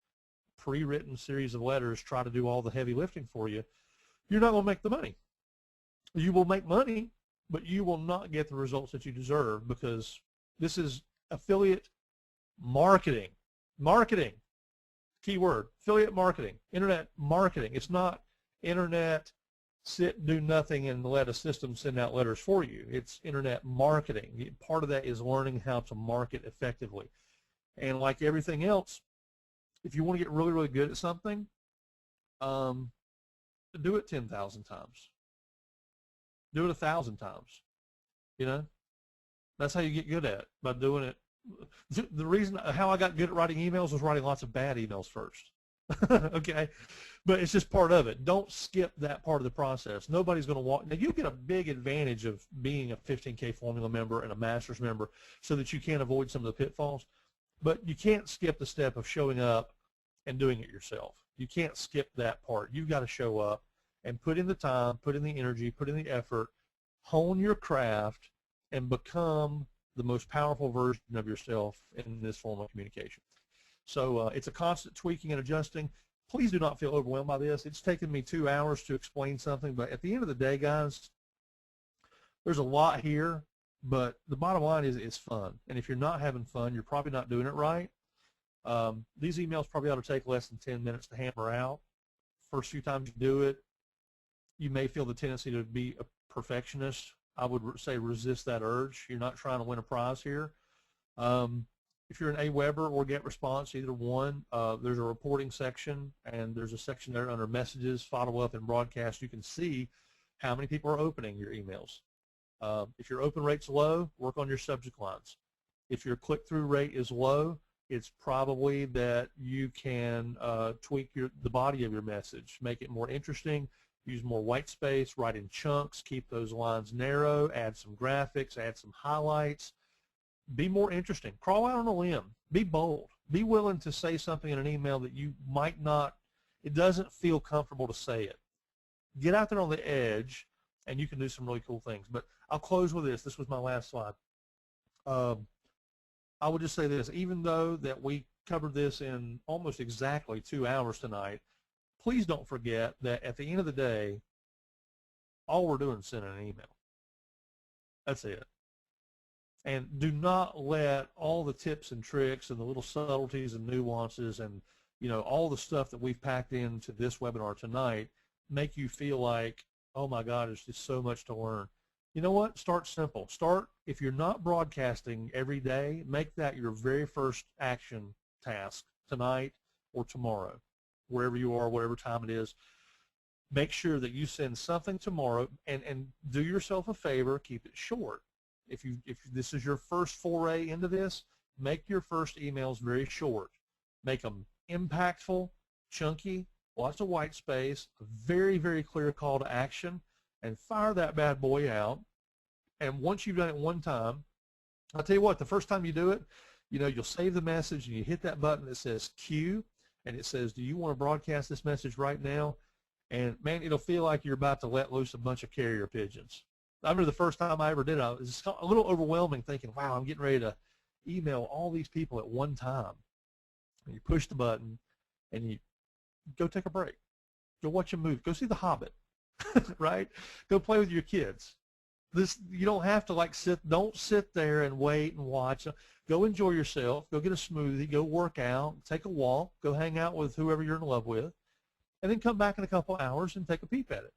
pre-written series of letters try to do all the heavy lifting for you, you're not going to make the money. You will make money, but you will not get the results that you deserve, because this is affiliate marketing. Marketing, key word, affiliate marketing, internet marketing. It's not internet sit, do nothing, and let a system send out letters for you. It's internet marketing. Part of that is learning how to market effectively. And like everything else, if you want to get really, really good at something, do it 10,000 times. Do it 1,000 times. That's how you get good at it, by doing it. The reason how I got good at writing emails was writing lots of bad emails first. Okay, but it's just part of it. Don't skip that part of the process. Nobody's going to walk. Now, you get a big advantage of being a 15K formula member and a master's member so that you can avoid some of the pitfalls, but you can't skip the step of showing up and doing it yourself. You can't skip that part. You've got to show up and put in the time, put in the energy, put in the effort, hone your craft, and become the most powerful version of yourself in this form of communication. So it's a constant tweaking and adjusting. Please do not feel overwhelmed by this. It's taken me 2 hours to explain something, but at the end of the day, guys, there's a lot here, but the bottom line is it's fun. And if you're not having fun, you're probably not doing it right. These emails probably ought to take less than 10 minutes to hammer out. First few times you do it, you may feel the tendency to be a perfectionist. I would say resist that urge. You're not trying to win a prize here. If you're an AWeber or GetResponse, either one, there's a reporting section, and there's a section there under messages, follow-up, and broadcast. You can see how many people are opening your emails. If your open rate's low, work on your subject lines. If your click-through rate is low, it's probably that you can tweak the body of your message, make it more interesting, use more white space, write in chunks, keep those lines narrow, add some graphics, add some highlights. Be more interesting. Crawl out on a limb. Be bold. Be willing to say something in an email that you might not, it doesn't feel comfortable to say it. Get out there on the edge, and you can do some really cool things. But I'll close with this. This was my last slide. I would just say this, even though that we covered this in almost exactly 2 hours tonight, please don't forget that at the end of the day, all we're doing is sending an email. That's it. And do not let all the tips and tricks and the little subtleties and nuances and, you know, all the stuff that we've packed into this webinar tonight make you feel like, oh my God, there's just so much to learn. You know what? Start simple. Start, if you're not broadcasting every day, make that your very first action task tonight or tomorrow, wherever you are, whatever time it is. Make sure that you send something tomorrow, and do yourself a favor, keep it short. If this is your first foray into this, make your first emails very short. Make them impactful, chunky, lots of white space, a very, very clear call to action, and fire that bad boy out. And once you've done it one time, I'll tell you what, the first time you do it, you know, you'll save the message and you hit that button that says Q, and it says, do you want to broadcast this message right now? And man, it'll feel like you're about to let loose a bunch of carrier pigeons. I remember the first time I ever did it, it was a little overwhelming, thinking, wow, I'm getting ready to email all these people at one time. And you push the button and you go take a break. Go watch a movie. Go see The Hobbit, right? Go play with your kids. You don't have to don't sit there and wait and watch. Go enjoy yourself. Go get a smoothie. Go work out. Take a walk. Go hang out with whoever you're in love with. And then come back in a couple hours and take a peep at it.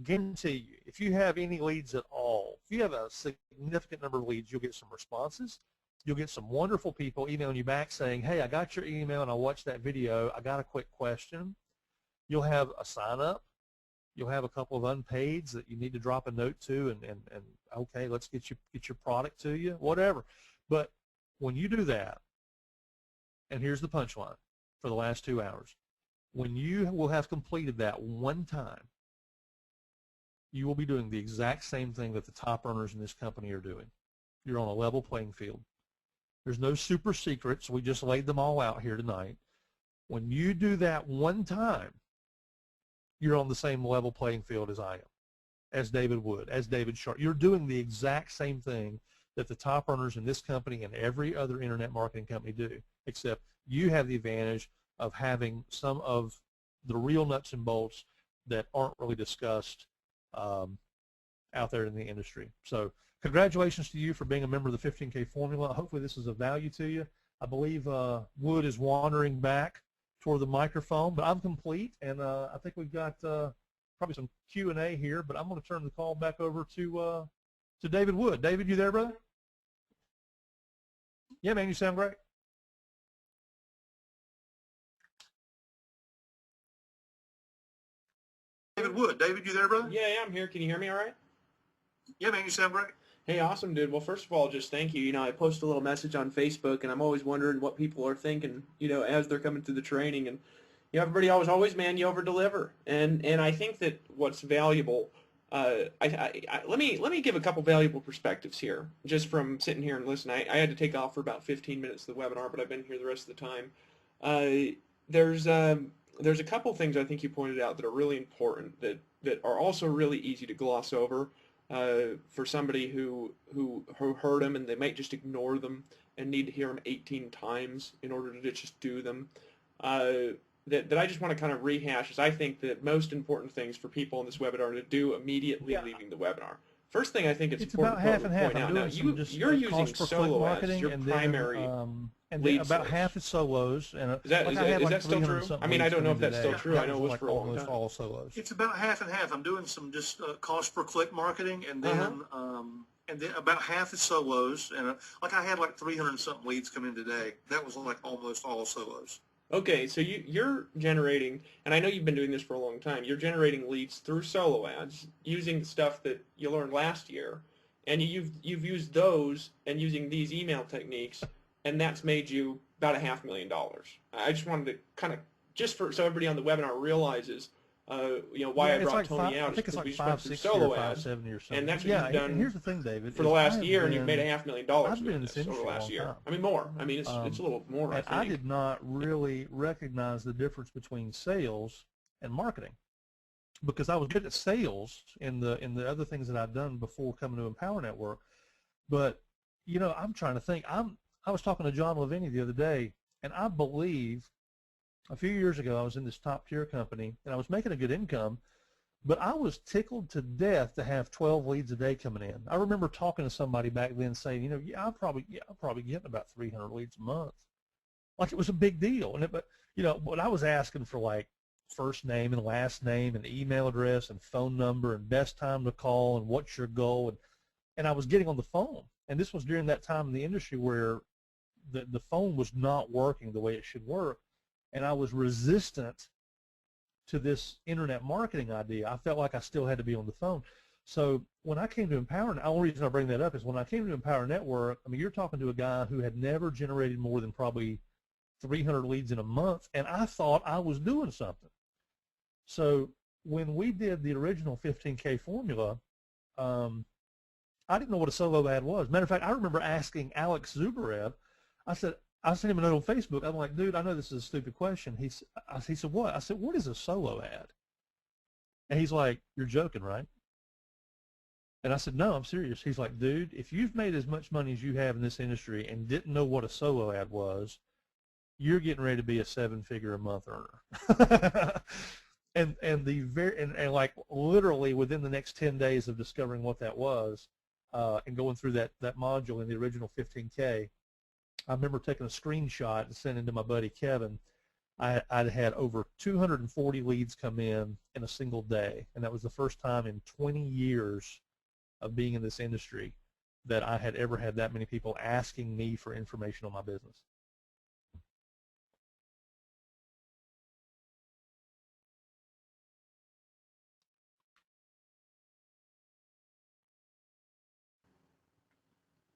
Guarantee you, if you have any leads at all, if you have a significant number of leads, you'll get some responses. You'll get some wonderful people emailing you back saying, hey, I got your email and I watched that video. I got a quick question. You'll have a sign-up. You'll have a couple of unpaids that you need to drop a note to and okay, let's get your product to you, whatever. But when you do that, and here's the punchline for the last 2 hours, when you will have completed that one time, you will be doing the exact same thing that the top earners in this company are doing. You're on a level playing field. There's no super secrets. We just laid them all out here tonight. When you do that one time, you're on the same level playing field as I am, as David Wood, as David Sharp. You're doing the exact same thing that the top earners in this company and every other internet marketing company do, except you have the advantage of having some of the real nuts and bolts that aren't really discussed out there in the industry. So congratulations to you for being a member of the 15K formula. Hopefully this is of value to you. I believe Wood is wandering back toward the microphone, but I'm complete, and I think we've got probably some Q&A here, but I'm going to turn the call back over to David Wood. David, you there, brother? Yeah, man, you sound great. David Wood. David, you there, brother? Yeah, I'm here. Can you hear me all right? Yeah, man, you sound great. Hey, awesome, dude. Well, first of all, just thank you. You know, I post a little message on Facebook, and I'm always wondering what people are thinking, you know, as they're coming through the training. And, you know, everybody always, man, you over-deliver. And I think that what's valuable, let me give a couple valuable perspectives here, just from sitting here and listening. I had to take off for about 15 minutes of the webinar, but I've been here the rest of the time. There's a couple things I think you pointed out that are really important that are also really easy to gloss over. For somebody who heard them and they might just ignore them and need to hear them 18 times in order to just do them, that I just want to kind of rehash is I think that most important things for people in this webinar to do immediately leaving the webinar. First thing I think it's important about half and half. point out. Now, you're using solo as your primary lead about source. Half is solos. And is that still true? I mean, I don't know if that's still true. I know it was for a long time. All solos. It's about half and half. I'm doing some just cost per click marketing, and then about half is solos. And like I had like 300 and something leads come in today. That was like almost all solos. Okay, so you're generating, and I know you've been doing this for a long time, you're generating leads through solo ads using the stuff that you learned last year, and you've used those and using these email techniques, and that's made you about $500,000. I just wanted to kind of, just for so everybody on the webinar realizes, why Yeah, I it's brought like Tony I out is think it's because we like just went five through sixty or solo five ads, seventy or and something. that's what Yeah, you've and done here's the thing, David, for the is I last have year, and you've made been $500,000 I've been doing in this this over the industry a last long year. time. I mean, more. I mean, it's a little more, I And I think. did not really recognize the difference between sales and marketing because I was good at sales in the other things that I'd done before coming to Empower Network. But I'm trying to think. I was talking to John Lavinia the other day, and I believe a few years ago I was in this top tier company and I was making a good income, but I was tickled to death to have 12 leads a day coming in. I remember talking to somebody back then saying, yeah, I'm probably getting about 300 leads a month. Like it was a big deal. But I was asking for like first name and last name and email address and phone number and best time to call and what's your goal. And I was getting on the phone. And this was during that time in the industry where the phone was not working the way it should work. And I was resistant to this internet marketing idea. I felt like I still had to be on the phone. So when I came to Empower, the only reason I bring that up is when I came to Empower Network, I mean, you're talking to a guy who had never generated more than probably 300 leads in a month, and I thought I was doing something. So when we did the original 15K formula, I didn't know what a solo ad was. Matter of fact, I remember asking Alex Zubarev, I said, I sent him a note on Facebook. I'm like, dude, I know this is a stupid question. He said, what? I said, what is a solo ad? And he's like, you're joking, right? And I said, no, I'm serious. He's like, dude, if you've made as much money as you have in this industry and didn't know what a solo ad was, you're getting ready to be a 7-figure a month earner. and like literally within the next 10 days of discovering what that was and going through that module in the original 15K, I remember taking a screenshot and sending to my buddy Kevin. I'd had over 240 leads come in a single day, and that was the first time in 20 years of being in this industry that I had ever had that many people asking me for information on my business.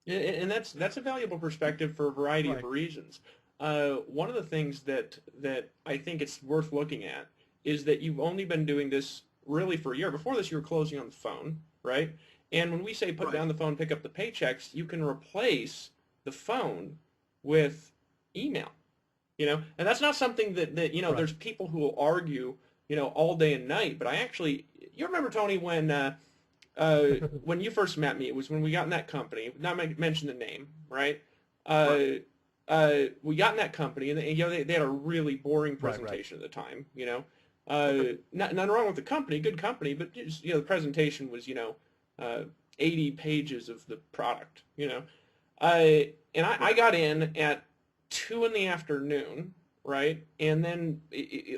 And that's a valuable perspective for a variety of Right. reasons. One of the things that I think it's worth looking at is that you've only been doing this really for a year. Before this, you were closing on the phone, right? And when we say put Right. down the phone, pick up the paychecks, you can replace the phone with email. And that's not something that Right. there's people who will argue all day and night. But you remember, Tony, when you first met me, it was when we got in that company. Not mention the name, right? Right. We got in that company, and they had a really boring Right. presentation at the time. Okay. Nothing wrong with the company, good company, but just, the presentation was 80 pages of the product. I got in at 2 in the afternoon, right? And then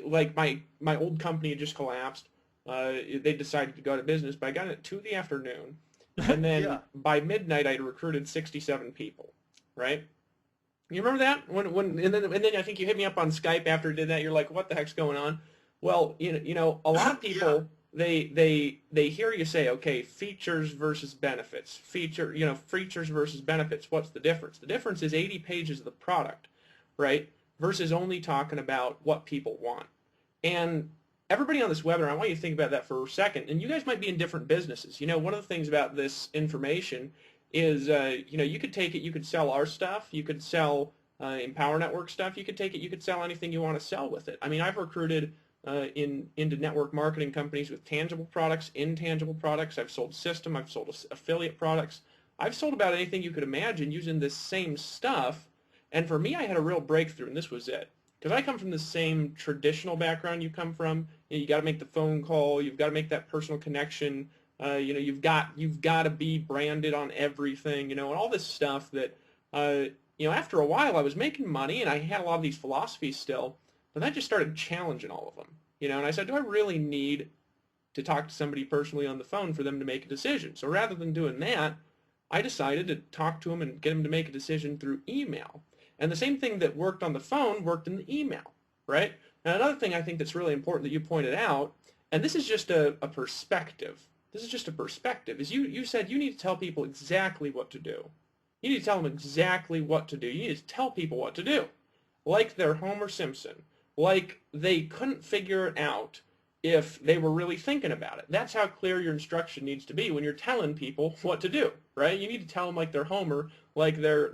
like my old company had just collapsed. They decided to go out of business, but I got in at 2 in the afternoon, and then Yeah. by midnight I'd recruited 67 people, right? You remember that? And then I think you hit me up on Skype after I did that. You're like, what the heck's going on? Well, a lot of people they hear you say, okay, features versus benefits. Features versus benefits. What's the difference? The difference is 80 pages of the product, right? Versus only talking about what people want. And everybody on this webinar, I want you to think about that for a second. And you guys might be in different businesses. One of the things about this information is, you could take it, you could sell our stuff, you could sell Empower Network stuff, you could take it, you could sell anything you want to sell with it. I mean, I've recruited into network marketing companies with tangible products, intangible products. I've sold system, I've sold affiliate products. I've sold about anything you could imagine using this same stuff. And for me, I had a real breakthrough, and this was it. Because I come from the same traditional background you come from. You got to make the phone call. You've got to make that personal connection. You've got to be branded on everything. And all this stuff that, after a while I was making money and I had a lot of these philosophies still, but I just started challenging all of them. And I said, do I really need to talk to somebody personally on the phone for them to make a decision? So rather than doing that, I decided to talk to them and get them to make a decision through email. And the same thing that worked on the phone worked in the email. right? Now, another thing I think that's really important that you pointed out, and this is just a perspective. This is just a perspective, is you said you need to tell people exactly what to do. You need to tell them exactly what to do. You need to tell people what to do. Like they're Homer Simpson. Like they couldn't figure it out if they were really thinking about it. That's how clear your instruction needs to be when you're telling people what to do, right? You need to tell them like they're Homer, like they're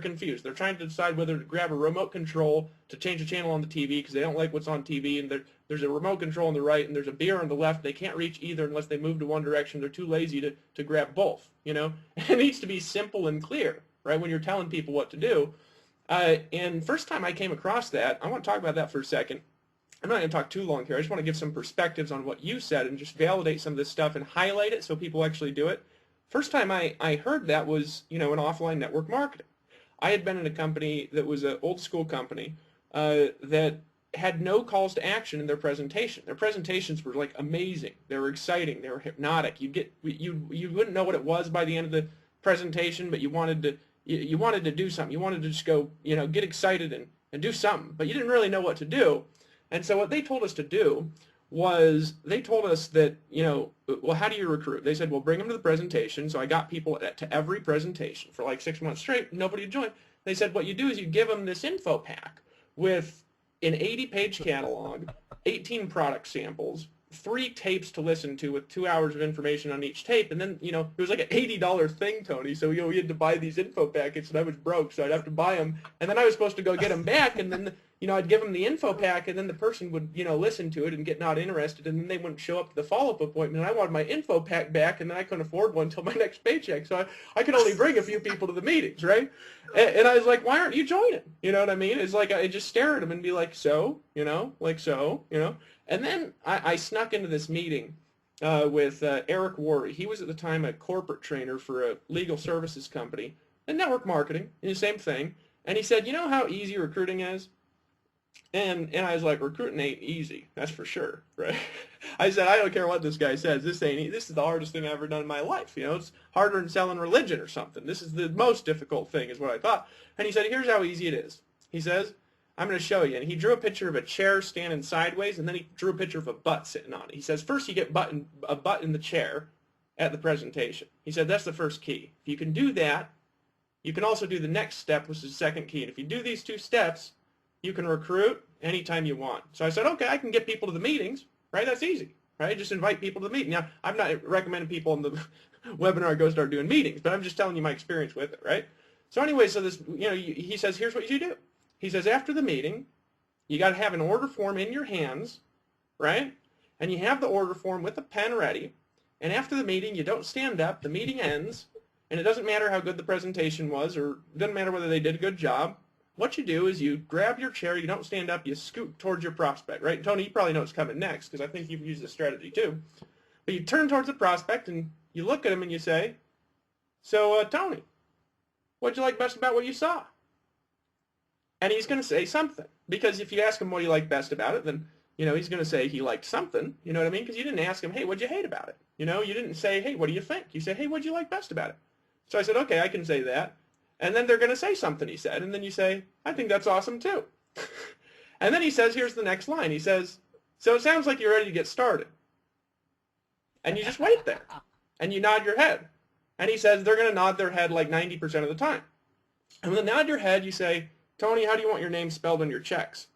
confused. They're trying to decide whether to grab a remote control to change the channel on the TV because they don't like what's on TV, and there's a remote control on the right and there's a beer on the left. They can't reach either unless they move to one direction. They're too lazy to grab both, you know? It needs to be simple and clear, right, when you're telling people what to do. And first time I came across that, I want to talk about that for a second. I'm not going to talk too long here. I just want to give some perspectives on what you said and just validate some of this stuff and highlight it so people actually do it. First time I heard that was, you know, in offline network marketing. I had been in a company that was an old school company that had no calls to action in their presentation. Their presentations were like amazing. They were exciting. They were hypnotic. You wouldn't know what it was by the end of the presentation, but you wanted to do something. You wanted to just go, you know, get excited and do something, but you didn't really know what to do. And so what they told us to do was they told us that, you know, well, how do you recruit? They said, well, bring them to the presentation. So I got people to every presentation for like 6 months straight. Nobody joined. They said what you do is you give them this info pack with an 80-page catalog, 18 product samples, 3 tapes to listen to with 2 hours of information on each tape, and then, you know, it was like an $80 thing, Tony, so, you know, we had to buy these info packets, and I was broke, so I'd have to buy them, and then I was supposed to go get them back, and then, you know, I'd give them the info pack, and then the person would, you know, listen to it and get not interested, and then they wouldn't show up to the follow-up appointment, and I wanted my info pack back, and then I couldn't afford one until my next paycheck, so I could only bring a few people to the meetings, right? And I was like, why aren't you joining? You know what I mean? It's like I just stare at them and be like, so, you know, like so, you know? And then I snuck into this meeting with Eric Worre. He was at the time a corporate trainer for a legal services company and network marketing, and the same thing. And he said, you know how easy recruiting is? And I was like, recruiting ain't easy, that's for sure, right? I said, I don't care what this guy says. This is the hardest thing I've ever done in my life. You know, it's harder than selling religion or something. This is the most difficult thing, is what I thought. And he said, here's how easy it is. He says, I'm going to show you. And he drew a picture of a chair standing sideways, and then he drew a picture of a butt sitting on it. He says, first you get a butt in the chair at the presentation. He said, that's the first key. If you can do that, you can also do the next step, which is the second key. And if you do these 2 steps, you can recruit anytime you want. So I said, okay, I can get people to the meetings, right? That's easy, right? Just invite people to the meeting. Now, I'm not recommending people in the webinar go start doing meetings, but I'm just telling you my experience with it, right? So anyway, so this, you know, he says, here's what you do. He says, after the meeting, you got to have an order form in your hands, right? And you have the order form with a pen ready. And after the meeting, you don't stand up. The meeting ends. And it doesn't matter how good the presentation was, or it doesn't matter whether they did a good job. What you do is you grab your chair, you don't stand up, you scoot towards your prospect, right? Tony, you probably know what's coming next, because I think you've used this strategy too. But you turn towards the prospect, and you look at him, and you say, so, Tony, what'd you like best about what you saw? And he's going to say something, because if you ask him what he liked best about it, then, you know, he's going to say he liked something, you know what I mean? Because you didn't ask him, hey, what'd you hate about it? You know, you didn't say, hey, what do you think? You say, hey, what'd you like best about it? So I said, okay, I can say that. And then they're going to say something, he said, and then you say, I think that's awesome too. And then he says, here's the next line. He says, so it sounds like you're ready to get started. And you just wait there, and you nod your head. And he says, they're going to nod their head like 90% of the time. And when they nod your head, you say, Tony, how do you want your name spelled on your checks?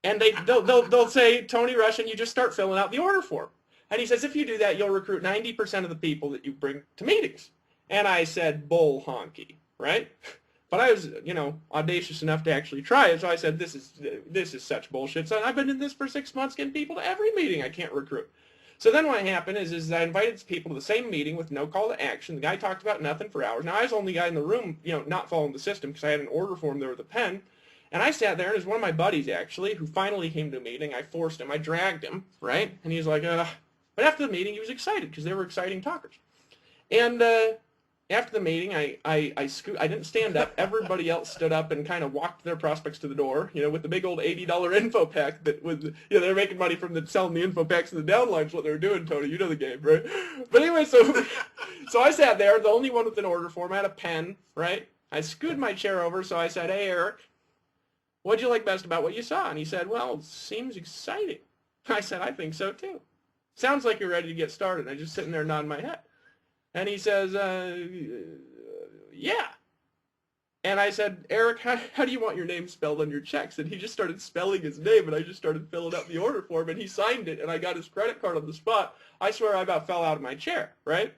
And they'll say, Tony Rush, and you just start filling out the order form. And he says, if you do that, you'll recruit 90% of the people that you bring to meetings. And I said, bull honky, right? But I was, you know, audacious enough to actually try it. So I said, this is such bullshit. So I've been in this for 6 months, getting people to every meeting I can't recruit. So then what happened is I invited people to the same meeting with no call to action. The guy talked about nothing for hours. Now, I was the only guy in the room, you know, not following the system, because I had an order form there with a pen. And I sat there, and it was one of my buddies, actually, who finally came to a meeting. I forced him. I dragged him, right? And he was like, But after the meeting, he was excited, because they were exciting talkers. And after the meeting, I didn't stand up. Everybody else stood up and kind of walked their prospects to the door, you know, with the big old $80 info pack that was, you know, they're making money from selling the info packs to the downlines, what they were doing, Tony. You know the game, right? But anyway, so I sat there, the only one with an order form. I had a pen, right? I scooted my chair over, so I said, hey, Eric, what'd you like best about what you saw? And he said, well, it seems exciting. I said, I think so too. Sounds like you're ready to get started. I just sitting there nodding my head. And he says, yeah. And I said, Eric, how do you want your name spelled on your checks? And he just started spelling his name, and I just started filling out the order form, and he signed it, and I got his credit card on the spot. I swear I about fell out of my chair, right?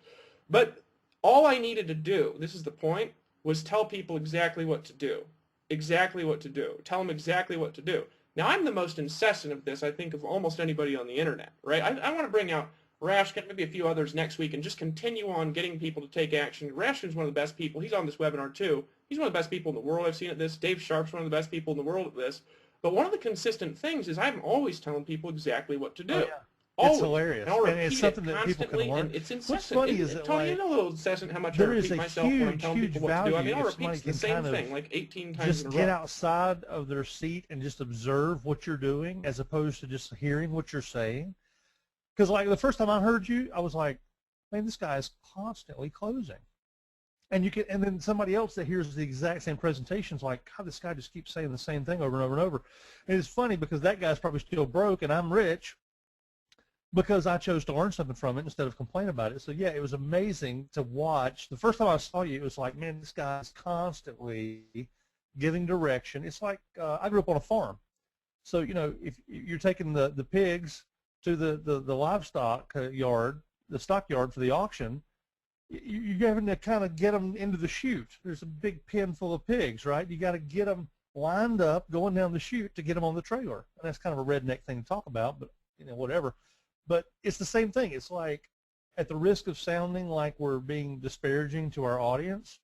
But all I needed to do, this is the point, was tell people exactly what to do. Exactly what to do. Tell them exactly what to do. Now, I'm the most incessant of this, I think, of almost anybody on the internet, right? I want to bring out Rashkin, maybe a few others next week, and just continue on getting people to take action. Rashkin's one of the best people. He's on this webinar, too. He's one of the best people in the world I've seen at this. Dave Sharp's one of the best people in the world at this. But one of the consistent things is I'm always telling people exactly what to do. Oh, yeah. Always. It's hilarious. And I'll repeat it's something it that people can learn. and it's incessant. What's funny is that, Tony, like, you know a little incessant how much I there repeat is a myself when I'm telling huge people what to do. I mean, value I'll if somebody repeat the can same kind of thing like 18 times just in a get row. outside of their seat and just observe what you're doing as opposed to just hearing what you're saying. Because, like, the first time I heard you, I was like, man, this guy is constantly closing. And and then somebody else that hears the exact same presentation is like, God, this guy just keeps saying the same thing over and over and over. And it's funny because that guy's probably still broke and I'm rich because I chose to learn something from it instead of complain about it. So, yeah, it was amazing to watch. The first time I saw you, it was like, man, this guy's constantly giving direction. It's like I grew up on a farm. So, you know, if you're taking the pigs to the livestock yard, the stockyard for the auction, you're having to kind of get them into the chute. There's a big pen full of pigs, right? You got to get them lined up going down the chute to get them on the trailer. And that's kind of a redneck thing to talk about, but, you know, whatever. But it's the same thing. It's like, at the risk of sounding like we're being disparaging to our audience,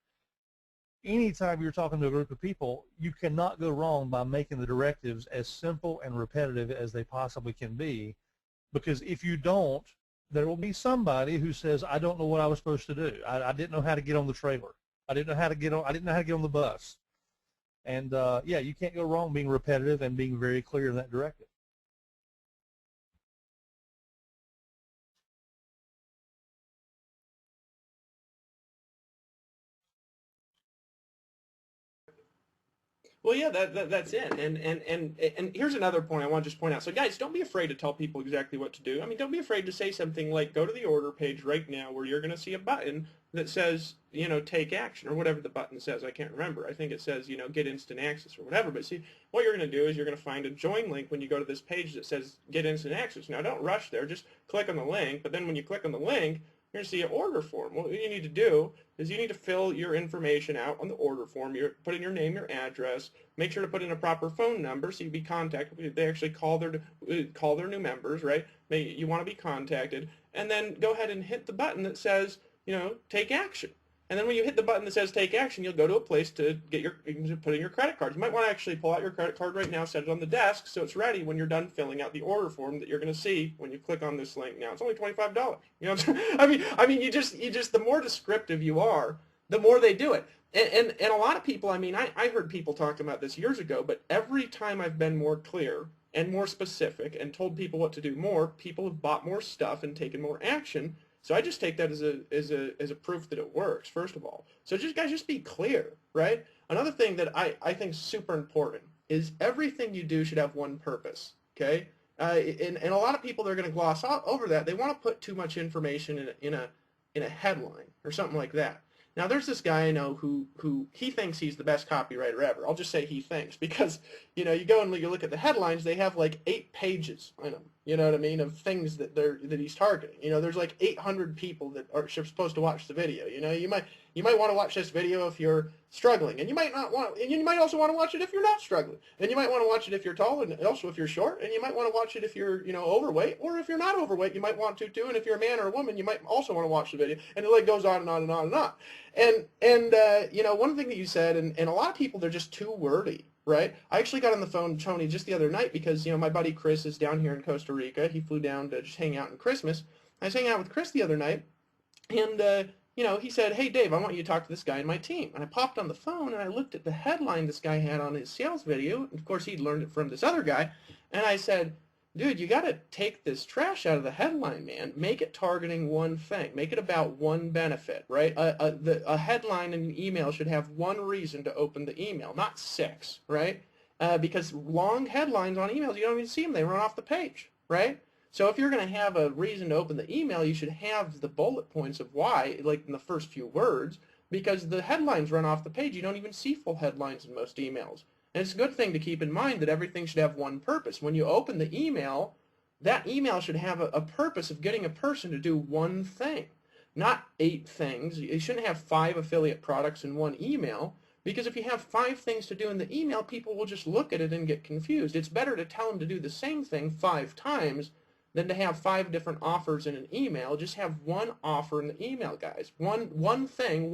anytime you're talking to a group of people, you cannot go wrong by making the directives as simple and repetitive as they possibly can be. Because if you don't, there will be somebody who says, I don't know what I was supposed to do. I didn't know how to get on the trailer. I didn't know how to get on the bus. And yeah, you can't go wrong being repetitive and being very clear in that directive. Well, yeah, that's it. And here's another point I want to just point out. So, guys, don't be afraid to tell people exactly what to do. I mean, don't be afraid to say something like, go to the order page right now where you're going to see a button that says, you know, take action, or whatever the button says. I can't remember. I think it says, you know, get instant access or whatever. But see, what you're going to do is you're going to find a join link when you go to this page that says get instant access. Now, don't rush there. Just click on the link. But then when you click on the link, you're going to see an order form. What you need to do is you need to fill your information out on the order form. You put in your name, your address. Make sure to put in a proper phone number so you be contacted. They actually call their new members, right? You want to be contacted. And then go ahead and hit the button that says, you know, take action. And then when you hit the button that says take action, you'll go to a place to put in your credit card. You might want to actually pull out your credit card right now, set it on the desk so it's ready when you're done filling out the order form that you're going to see when you click on this link. Now, it's only $25. You know, I mean, you just the more descriptive you are, the more they do it. And a lot of people, I mean, I heard people talking about this years ago, but every time I've been more clear and more specific and told people what to do more, people have bought more stuff and taken more action. So I just take that as a proof that it works, first of all. So just be clear, right? Another thing that I think is super important is everything you do should have one purpose, okay? And a lot of people, they're going to gloss over that. They want to put too much information in a headline or something like that. Now, there's this guy I know who he thinks he's the best copywriter ever. I'll just say he thinks because, you know, you go and you look at the headlines, they have like 8 pages in them, you know what I mean, of things that he's targeting. You know, there's like 800 people that are supposed to watch the video. You know, you might want to watch this video if you're struggling, and you might not want, and you might also want to watch it if you're not struggling, and you might want to watch it if you're tall, and also if you're short, and you might want to watch it if you're, you know, overweight, or if you're not overweight, you might want to too, and if you're a man or a woman, you might also want to watch the video, and it like goes on and on and on and on. And you know, one thing that you said, and a lot of people, they're just too wordy, right? I actually got on the phone with Tony just the other night because, you know, my buddy Chris is down here in Costa Rica. He flew down to just hang out in Christmas. I was hanging out with Chris the other night, and you know, he said, hey, Dave, I want you to talk to this guy in my team. And I popped on the phone, and I looked at the headline this guy had on his sales video. And of course, he'd learned it from this other guy. And I said, dude, you got to take this trash out of the headline, man. Make it targeting one thing. Make it about one benefit, right? A headline in an email should have one reason to open the email, not 6, right? because long headlines on emails, you don't even see them. They run off the page, right? So if you're going to have a reason to open the email, you should have the bullet points of why, like in the first few words, because the headlines run off the page. You don't even see full headlines in most emails. And it's a good thing to keep in mind that everything should have one purpose. When you open the email, that email should have a purpose of getting a person to do one thing, not 8 things. You shouldn't have 5 affiliate products in one email, because if you have 5 things to do in the email, people will just look at it and get confused. It's better to tell them to do the same thing 5 times than to have 5 different offers in an email. Just have one offer in the email, guys. One thing,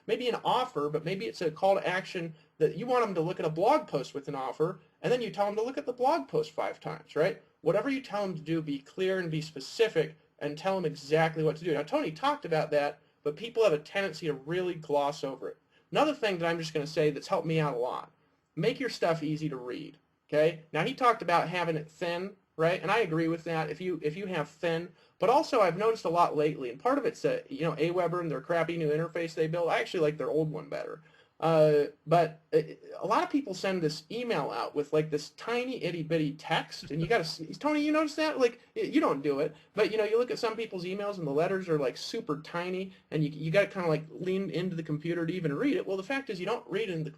maybe an offer, but maybe it's a call to action that you want them to look at a blog post with an offer, and then you tell them to look at the blog post 5 times, right? Whatever you tell them to do, be clear and be specific, and tell them exactly what to do. Now, Tony talked about that, but people have a tendency to really gloss over it. Another thing that I'm just going to say that's helped me out a lot, make your stuff easy to read, okay? Now, he talked about having it thin, right? And I agree with that if you have thin, but also I've noticed a lot lately, and part of it's Aweber and their crappy new interface they built. I actually like their old one better. But a lot of people send this email out with like this tiny itty bitty text, and you got to, Tony, you notice that? Like, you don't do it, but you look at some people's emails and the letters are like super tiny, and you got to kind of like lean into the computer to even read it. Well, the fact is you don't lean into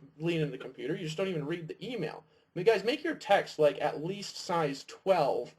the computer, you just don't even read the email. I mean, guys, make your text like at least size 12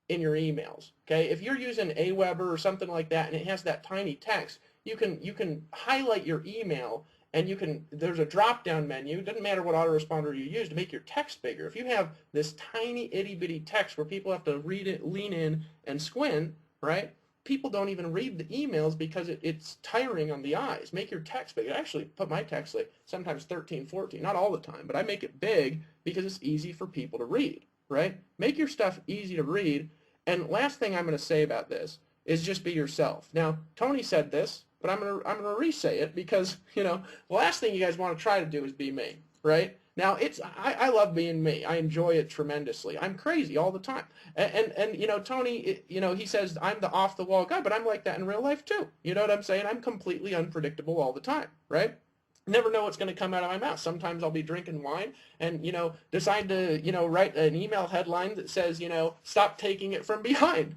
in your emails, okay? If you're using Aweber or something like that and it has that tiny text, you can highlight your email, and there's a drop-down menu. It doesn't matter what autoresponder you use to make your text bigger. If you have this tiny itty-bitty text where people have to read it, lean in, and squint, right? People don't even read the emails because it's tiring on the eyes. Make your text big. I actually put my text like sometimes 13, 14, not all the time, but I make it big because it's easy for people to read, right? Make your stuff easy to read. And last thing I'm going to say about this is just be yourself. Now, Tony said this, but I'm gonna re-say it because the last thing you guys want to try to do is be me, right? Now I love being me. I enjoy it tremendously. I'm crazy all the time, and Tony, he says I'm the off the wall guy, but I'm like that in real life too. You know what I'm saying? I'm completely unpredictable all the time, right? Never know what's going to come out of my mouth. Sometimes I'll be drinking wine and, decide to, write an email headline that says, stop taking it from behind,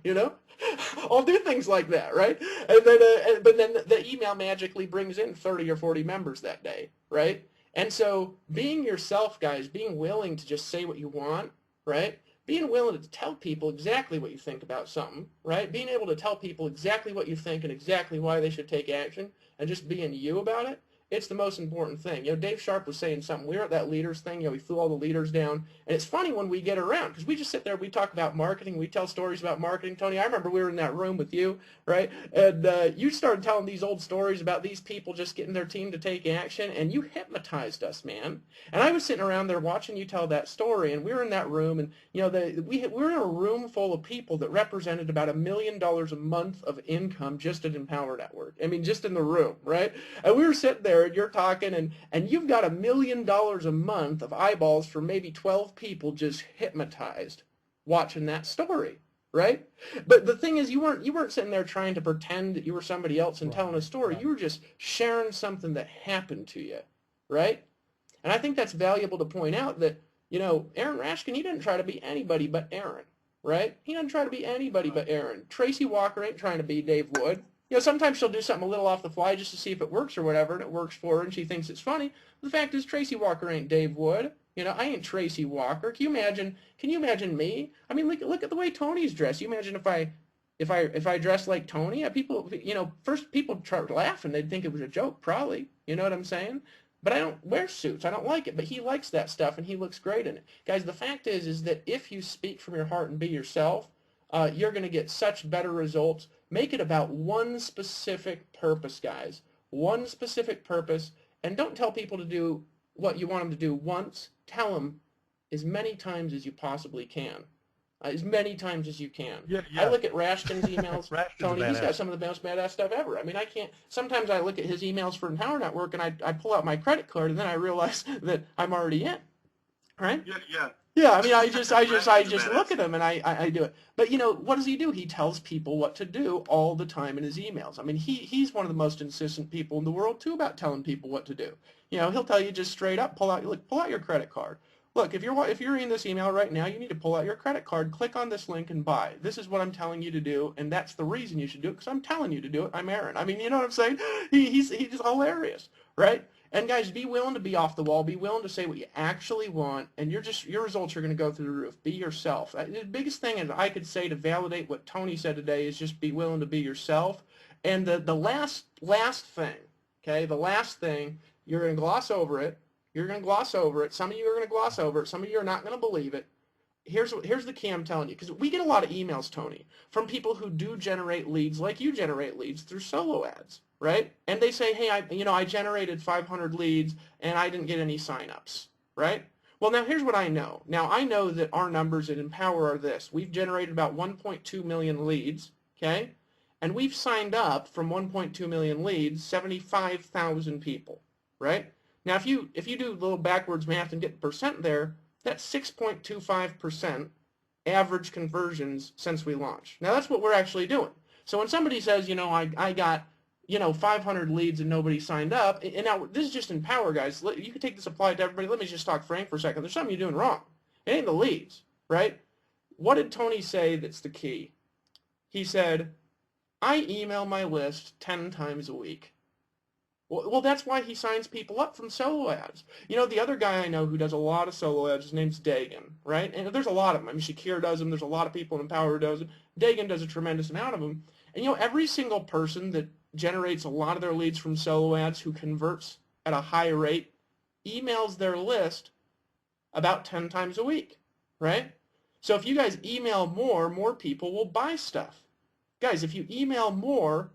I'll do things like that, right? And then, but then the email magically brings in 30 or 40 members that day, right? And so being yourself, guys, being willing to just say what you want, right? Being willing to tell people exactly what you think about something, right? Being able to tell people exactly what you think and exactly why they should take action and just being you about it. It's the most important thing. Dave Sharp was saying something. We were at that leaders thing. We flew all the leaders down. And it's funny when we get around because we just sit there. We talk about marketing. We tell stories about marketing. Tony, I remember we were in that room with you, right? And you started telling these old stories about these people just getting their team to take action. And you hypnotized us, man. And I was sitting around there watching you tell that story. And we were in that room. And, we were in a room full of people that represented about $1 million a month of income just at Empower Network. I mean, just in the room, right? And we were sitting there. And you're talking, and you've got $1 million a month of eyeballs for maybe 12 people just hypnotized watching that story, right? But the thing is, you weren't sitting there trying to pretend that you were somebody else and telling a story. Right. You were just sharing something that happened to you, right? And I think that's valuable to point out that Aaron Rashkin, he didn't try to be anybody but Aaron, right? He didn't try to be anybody but Aaron. Tracy Walker ain't trying to be Dave Wood. Sometimes she'll do something a little off the fly just to see if it works or whatever, and it works for her, and she thinks it's funny. The fact is, Tracy Walker ain't Dave Wood. I ain't Tracy Walker. Can you imagine me? I mean, look at the way Tony's dressed. You imagine if I dressed like Tony? People, first people start laughing. They'd think it was a joke, probably. You know what I'm saying? But I don't wear suits. I don't like it. But he likes that stuff, and he looks great in it. Guys, the fact is that if you speak from your heart and be yourself, you're going to get such better results. Make it about one specific purpose, guys. One specific purpose. And don't tell people to do what you want them to do once. Tell them as many times as you possibly can. As many times as you can. Yeah. I look at Rashton's emails. Rashton's Tony, he's badass. got some of the most badass stuff ever. I mean, I can't. Sometimes I look at his emails for Empower Network and I pull out my credit card and then I realize that I'm already in. Right? Yeah. Yeah, I mean, I just Rashton's look badass. at him and I do it. But what does he do? He tells people what to do all the time in his emails. I mean, he's one of the most insistent people in the world too about telling people what to do. He'll tell you just straight up, pull out your credit card. look, if you're in this email right now, you need to pull out your credit card, click on this link and buy. This is what I'm telling you to do, and that's the reason you should do it, because I'm telling you to do it. I'm Aaron. I mean, you know what I'm saying? He's just hilarious, right? And guys, be willing to be off the wall. Be willing to say what you actually want, and your results are going to go through the roof. Be yourself. The biggest thing is I could say to validate what Tony said today is just be willing to be yourself. And the last thing, okay, the last thing, you're going to gloss over it. You're going to gloss over it. Some of you are going to gloss over it. Some of you are not going to believe it. Here's the key I'm telling you, because we get a lot of emails, Tony, from people who do generate leads like you generate leads through solo ads, right? And they say, hey, I generated 500 leads and I didn't get any signups, right? Well, now here's what I know. Now I know that our numbers at Empower are this. We've generated about 1.2 million leads, okay? And we've signed up from 1.2 million leads 75,000 people, right? Now, if you do a little backwards math and get the percent there, that's 6.25% average conversions since we launched. Now, that's what we're actually doing. So when somebody says, I got, 500 leads and nobody signed up, and now this is just Empower, guys. You can take this applied to everybody. Let me just talk frank for a second. There's something you're doing wrong. It ain't the leads, right? What did Tony say that's the key? He said, I email my list 10 times a week. Well, that's why he signs people up from solo ads. The other guy I know who does a lot of solo ads, his name's Dagan, right? And there's a lot of them. I mean, Shakir does them. There's a lot of people in Empower who does them. Dagan does a tremendous amount of them. And, every single person that generates a lot of their leads from solo ads who converts at a high rate emails their list about 10 times a week, right? So if you guys email more people will buy stuff. Guys, if you email more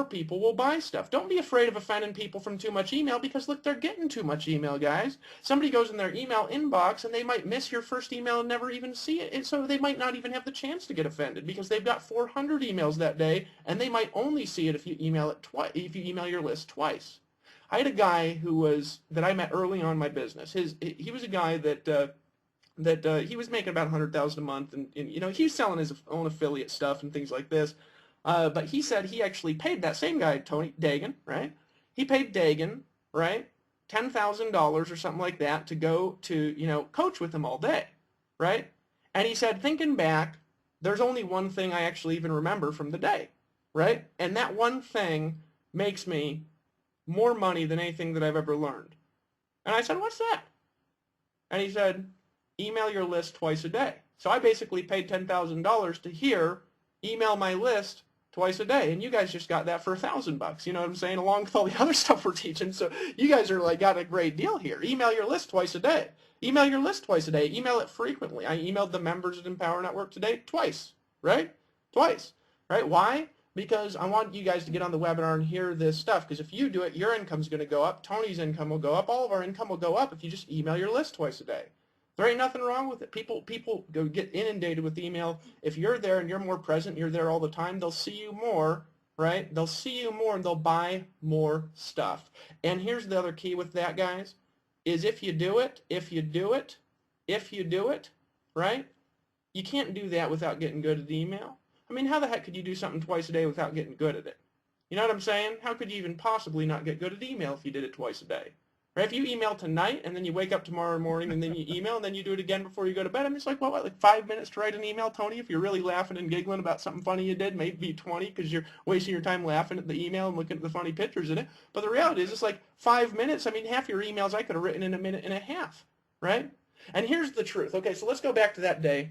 people will buy stuff. Don't be afraid of offending people from too much email, because look, they're getting too much email, guys. Somebody goes in their email inbox and they might miss your first email and never even see it. And so they might not even have the chance to get offended because they've got 400 emails that day, and they might only see it if you email it twice, if you email your list twice. I had a guy that I met early on in my business. He was a guy that he was making about $100,000 a month, and he was selling his own affiliate stuff and things like this. But he said he actually paid that same guy, Tony Dagan, right? He paid Dagan, right, $10,000 or something like that to go to, coach with him all day, right? And he said, thinking back, there's only one thing I actually even remember from the day, right? And that one thing makes me more money than anything that I've ever learned. And I said, what's that? And he said, email your list twice a day. So I basically paid $10,000 to email my list twice a day, and you guys just got that for $1,000. You know what I'm saying? Along with all the other stuff we're teaching. So you guys are got a great deal here. Email your list twice a day. Email your list twice a day. Email it frequently. I emailed the members at Empower Network today twice, right? Twice, right? Why? Because I want you guys to get on the webinar and hear this stuff, because if you do it, your income's going to go up, Tony's income will go up, all of our income will go up if you just email your list twice a day. There ain't nothing wrong with it. People go get inundated with email. If you're there and you're more present, you're there all the time, they'll see you more, right? They'll see you more and they'll buy more stuff. And here's the other key with that, guys, is if you do it, right? You can't do that without getting good at email. I mean, how the heck could you do something twice a day without getting good at it? You know what I'm saying? How could you even possibly not get good at email if you did it twice a day? Right? If you email tonight and then you wake up tomorrow morning and then you email and then you do it again before you go to bed, I mean, it's like, what, like 5 minutes to write an email, Tony? If you're really laughing and giggling about something funny you did, maybe 20 because you're wasting your time laughing at the email and looking at the funny pictures in it. But the reality is it's like 5 minutes. I mean, half your emails I could have written in a minute and a half, right? And here's the truth. Okay, so let's go back to that day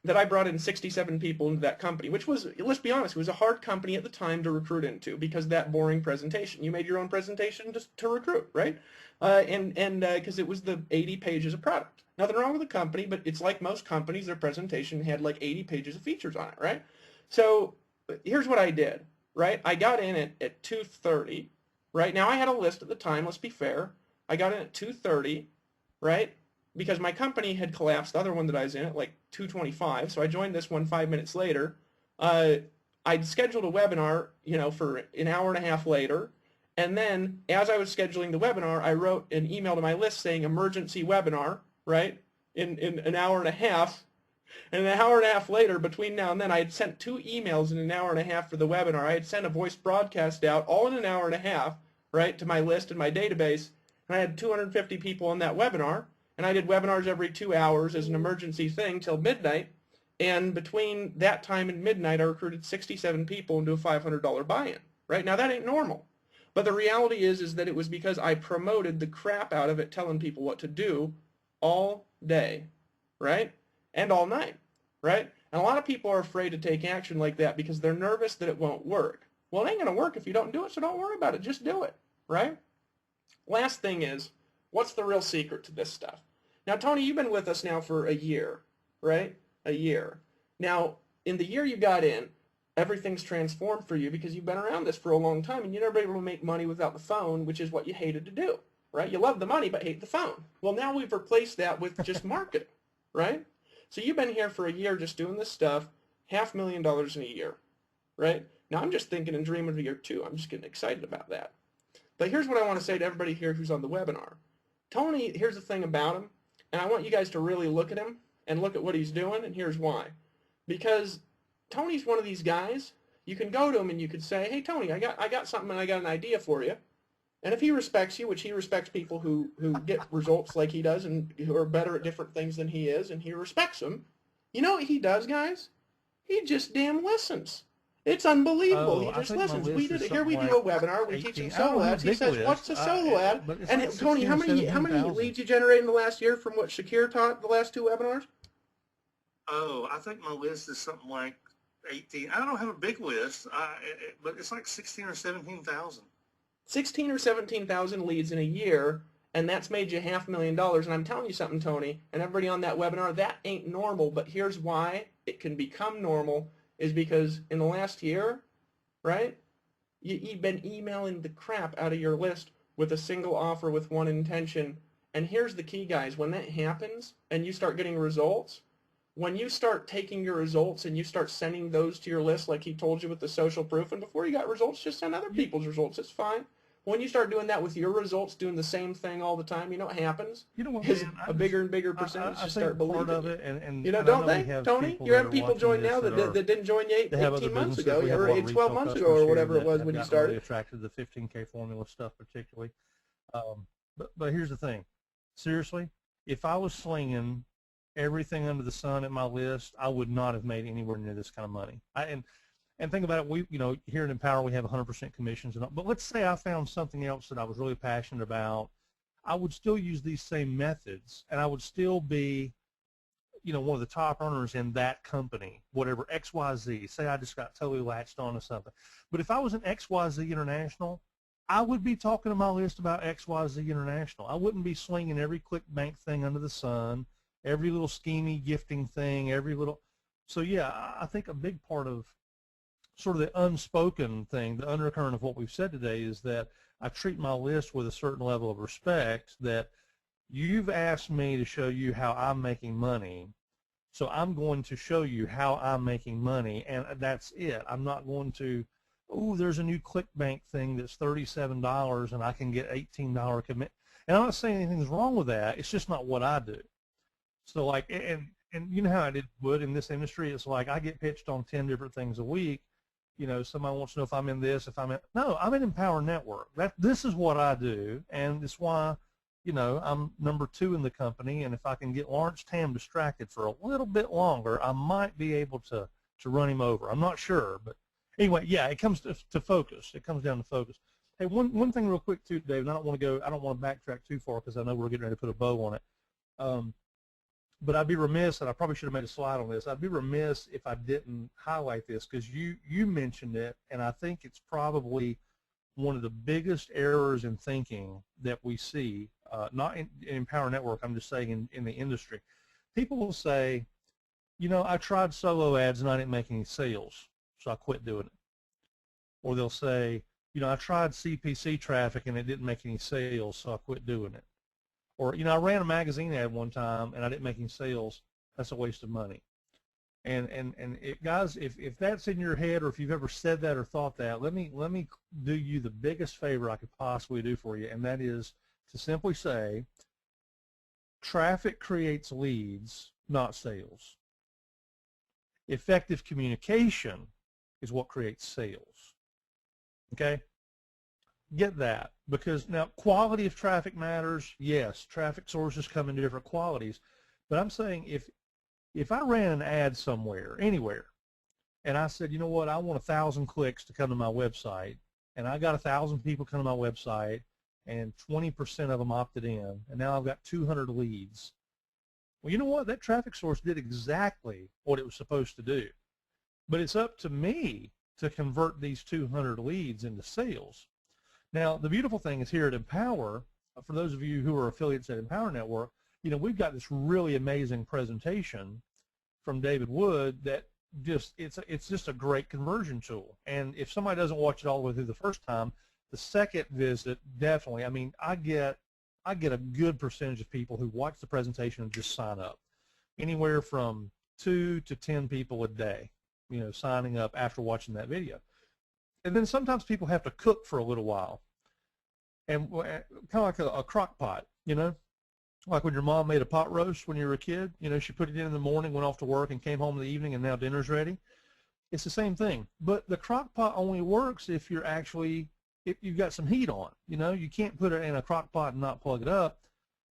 that I brought in 67 people into that company, which was, let's be honest, it was a hard company at the time to recruit into because of that boring presentation. You made your own presentation just to recruit, right? Because it was the 80 pages of product. Nothing wrong with the company, but it's like most companies, their presentation had like 80 pages of features on it, right? So here's what I did, right? I got in at 2:30, right? Now I had a list at the time, let's be fair. I got in at 2:30, right? Because my company had collapsed, the other one that I was in at like 2:25, so I joined this one 5 minutes later. I'd scheduled a webinar, for an hour and a half later, and then as I was scheduling the webinar, I wrote an email to my list saying emergency webinar, right, in an hour and a half, and an hour and a half later, between now and then, I had sent 2 emails in an hour and a half for the webinar. I had sent a voice broadcast out, all in an hour and a half, right, to my list and my database, and I had 250 people on that webinar. and I did webinars every 2 hours as an emergency thing till midnight. And between that time and midnight, I recruited 67 people into a $500 buy-in. Right now, that ain't normal. But the reality is that it was because I promoted the crap out of it, telling people what to do all day, right? And all night, right? And a lot of people are afraid to take action like that because they're nervous that it won't work. Well, it ain't going to work if you don't do it, so don't worry about it. Just do it, right? Last thing is, what's the real secret to this stuff? Now, Tony, you've been with us now for a year, right? A year. Now, in the year you got in, everything's transformed for you because you've been around this for a long time and you've never been able to make money without the phone, which is what you hated to do, right? You love the money but hate the phone. Well, now we've replaced that with just marketing, right? So you've been here for a year just doing this stuff, $500,000 in a year, right? Now I'm just thinking and dreaming of year 2. I'm just getting excited about that. But here's what I want to say to everybody here who's on the webinar. Tony, here's the thing about him, and I want you guys to really look at him and look at what he's doing, and here's why. Because Tony's one of these guys, you can go to him and you could say, hey, Tony, I got something and I got an idea for you. And if he respects you, which he respects people who get results like he does and who are better at different things than he is, and he respects them, you know what he does, guys? He just damn listens. It's unbelievable. He just listens. Here we do a webinar. We teach him solo ads. He says, "What's a solo ad?" And like Tony, how many leads you generated in the last year from what Shakir taught the last 2 webinars? Oh, I think my list is something like 18. I don't have a big list, but it's like 16 or 17,000. 16 or 17,000 leads in a year, and that's made you $500,000. And I'm telling you something, Tony, and everybody on that webinar, that ain't normal. But here's why it can become normal. Is because in the last year, right, you've been emailing the crap out of your list with a single offer with one intention. And here's the key, guys. When that happens and you start getting results, when you start taking your results and you start sending those to your list like he told you with the social proof, and before you got results, just send other people's results. It's fine. When you start doing that with your results, doing the same thing all the time, you know what happens? You know what, is man, a bigger and bigger percentage I just start believing part of you. it, and You know, and don't I know they, Tony? You're having people join now that didn't join you 18 months ago, or 12 months ago, or whatever it was when you started. Really attracted to the 15K formula stuff particularly. But here's the thing. Seriously, if I was slinging everything under the sun at my list, I would not have made anywhere near this kind of money. And think about it, we, here at Empower, we have 100% commissions. But let's say I found something else that I was really passionate about. I would still use these same methods, and I would still be, one of the top earners in that company, whatever, XYZ. Say I just got totally latched on to something. But if I was an XYZ International, I would be talking to my list about XYZ International. I wouldn't be slinging every ClickBank thing under the sun, every little schemey gifting thing, So, yeah, I think a big part of sort of the unspoken thing, the undercurrent of what we've said today is that I treat my list with a certain level of respect, that you've asked me to show you how I'm making money, so I'm going to show you how I'm making money, and that's it. I'm not going to, there's a new ClickBank thing that's $37 and I can get $18 commit. And I'm not saying anything's wrong with that. It's just not what I do. So like, and you know how I would in this industry, it's like I get pitched on 10 different things a week. Somebody wants to know if I'm in this, no, I'm in Empower Network. This is what I do, and it's why, I'm number 2 in the company, and if I can get Lawrence Tam distracted for a little bit longer, I might be able to run him over. I'm not sure, but anyway, yeah, it comes to focus. It comes down to focus. Hey, one thing real quick too, Dave, and I don't want to backtrack too far because I know we're getting ready to put a bow on it. But I'd be remiss, and I probably should have made a slide on this, I'd be remiss if I didn't highlight this because you mentioned it, and I think it's probably one of the biggest errors in thinking that we see, not in Empower Network, I'm just saying in the industry. People will say, I tried solo ads and I didn't make any sales, so I quit doing it. Or they'll say, I tried CPC traffic and it didn't make any sales, so I quit doing it. Or, I ran a magazine ad one time and I didn't make any sales. That's a waste of money. And guys, if that's in your head, or if you've ever said that or thought that, let me do you the biggest favor I could possibly do for you, and that is to simply say, traffic creates leads, not sales. Effective communication is what creates sales. Okay? get that, because now quality of traffic matters. Yes, traffic sources come in different qualities, but I'm saying if I ran an ad somewhere, anywhere, and I said, you know what, I want 1,000 clicks to come to my website, and I got 1,000 people come to my website, and 20% of them opted in, and now I've got 200 leads. Well, you know what? That traffic source did exactly what it was supposed to do. But it's up to me to convert these 200 leads into sales. Now, the beautiful thing is here at Empower, for those of you who are affiliates at Empower Network, you know, we've got this really amazing presentation from David Wood that just, it's just a great conversion tool. And if somebody doesn't watch it all the way through the first time, the second visit, definitely, I mean, I get a good percentage of people who watch the presentation and just sign up. Anywhere from 2 to 10 people a day, you know, signing up after watching that video. And then sometimes people have to cook for a little while, and kind of like a crock pot, you know, like when your mom made a pot roast when you were a kid. You know, she put it in the morning, went off to work, and came home in the evening, and now dinner's ready. It's the same thing, but the crock pot only works if you're actually, if you've got some heat on. You know, you can't put it in a crock pot and not plug it up.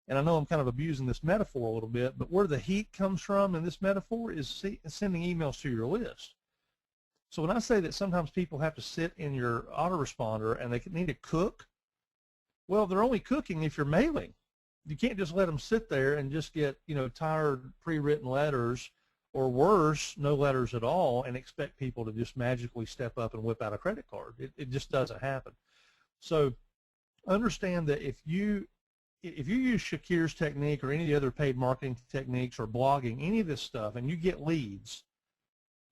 And I know I'm kind of abusing this metaphor a little bit, but where the heat comes from in this metaphor is sending emails to your list. So when I say that sometimes people have to sit in your autoresponder and they need to cook, well, they're only cooking if you're mailing. You can't just let them sit there and just get, you know, tired pre-written letters, or worse, no letters at all, and expect people to just magically step up and whip out a credit card. It just doesn't happen. So understand that if you use Shakir's technique or any of the other paid marketing techniques or blogging, any of this stuff, and you get leads,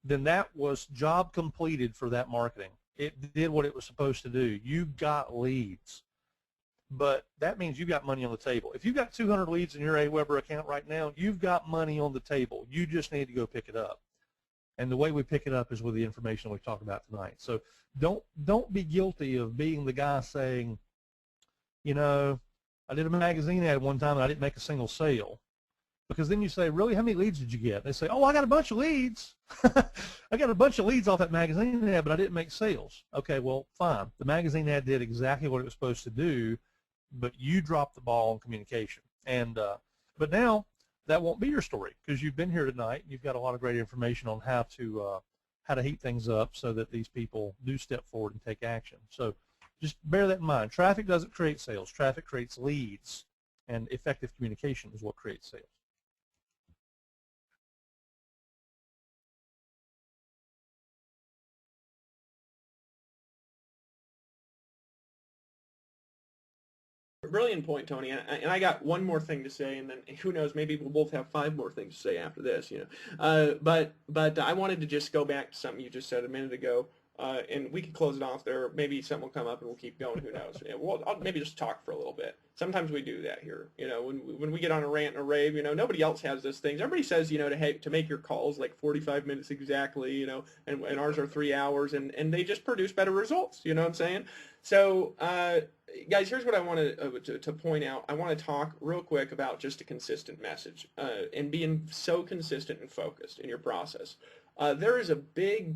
then that was job completed for that marketing. It did what it was supposed to do. You got leads. But that means you got money on the table. If you've got 200 leads in your AWeber account right now, you've got money on the table. You just need to go pick it up. And the way we pick it up is with the information we've talked about tonight. So don't be guilty of being the guy saying, you know, I did a magazine ad one time and I didn't make a single sale. Because then you say, really, how many leads did you get? They say, oh, I got a bunch of leads. I got a bunch of leads off that magazine ad, but I didn't make sales. Okay, well, fine. The magazine ad did exactly what it was supposed to do, but you dropped the ball on communication. And but now that won't be your story, because you've been here tonight and you've got a lot of great information on how to heat things up so that these people do step forward and take action. So just bear that in mind. Traffic doesn't create sales. Traffic creates leads, and effective communication is what creates sales. Brilliant point, Tony. And I got one more thing to say, and then who knows, maybe we'll both have 5 more things to say after this. You know, but I wanted to just go back to something you just said a minute ago, and we could close it off there. Maybe something will come up and we'll keep going. Who knows? Yeah, I'll maybe just talk for a little bit. Sometimes we do that here. You know, when we get on a rant and a rave, you know, nobody else has this thing. Everybody says, you know, to make your calls like 45 minutes exactly, you know, and ours are 3 hours, and they just produce better results. You know what I'm saying? So, guys, here's what I want to point out. I want to talk real quick about just a consistent message and being so consistent and focused in your process. There is a big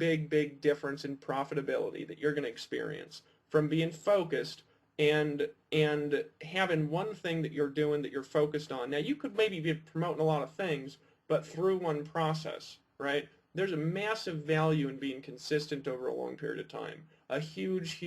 difference in profitability that you're going to experience from being focused and having one thing that you're doing that you're focused on. Now, you could maybe be promoting a lot of things, but through one process, right? There's a massive value in being consistent over a long period of time. A huge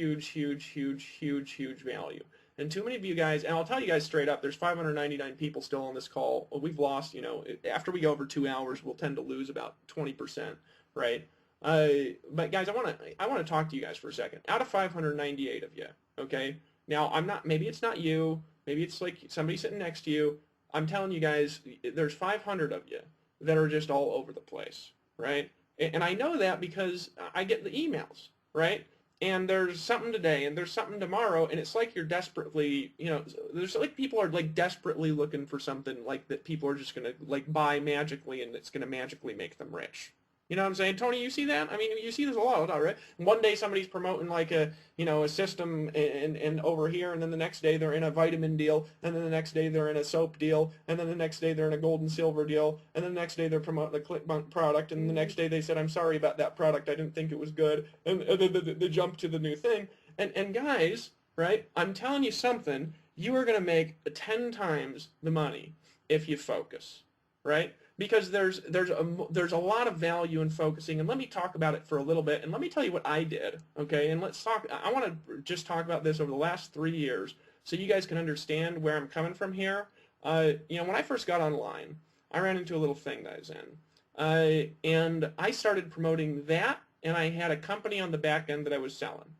value. And too many of you guys, and I'll tell you guys straight up, there's 599 people still on this call. We've lost, you know, after we go over 2 hours, we'll tend to lose about 20%, right? But guys, I want to talk to you guys for a second. Out of 598 of you, okay? Now, maybe it's not you, maybe it's like somebody sitting next to you. I'm telling you guys, there's 500 of you that are just all over the place, right? And I know that because I get the emails, right? And there's something today and there's something tomorrow, and it's like you're desperately, you know, there's like people are like desperately looking for something like that people are just going to like buy magically, and it's going to magically make them rich. You know what I'm saying? Tony, you see that? I mean, you see this a lot, right? One day somebody's promoting like a, you know, a system and over here, and then the next day they're in a vitamin deal, and then the next day they're in a soap deal, and then the next day they're in a gold and silver deal, and then the next day they're promoting a ClickBank product, and the next day they said, I'm sorry about that product, I didn't think it was good, and they jump to the new thing. And guys, right? I'm telling you something, you are going to make 10 times the money if you focus, right? Because there's a lot of value in focusing, and let me talk about it for a little bit, and let me tell you what I did, okay? And let's talk, I want to just talk about this over the last 3 years so you guys can understand where I'm coming from here. You know, when I first got online, I ran into a little thing that I was in, and I started promoting that, and I had a company on the back end that I was selling.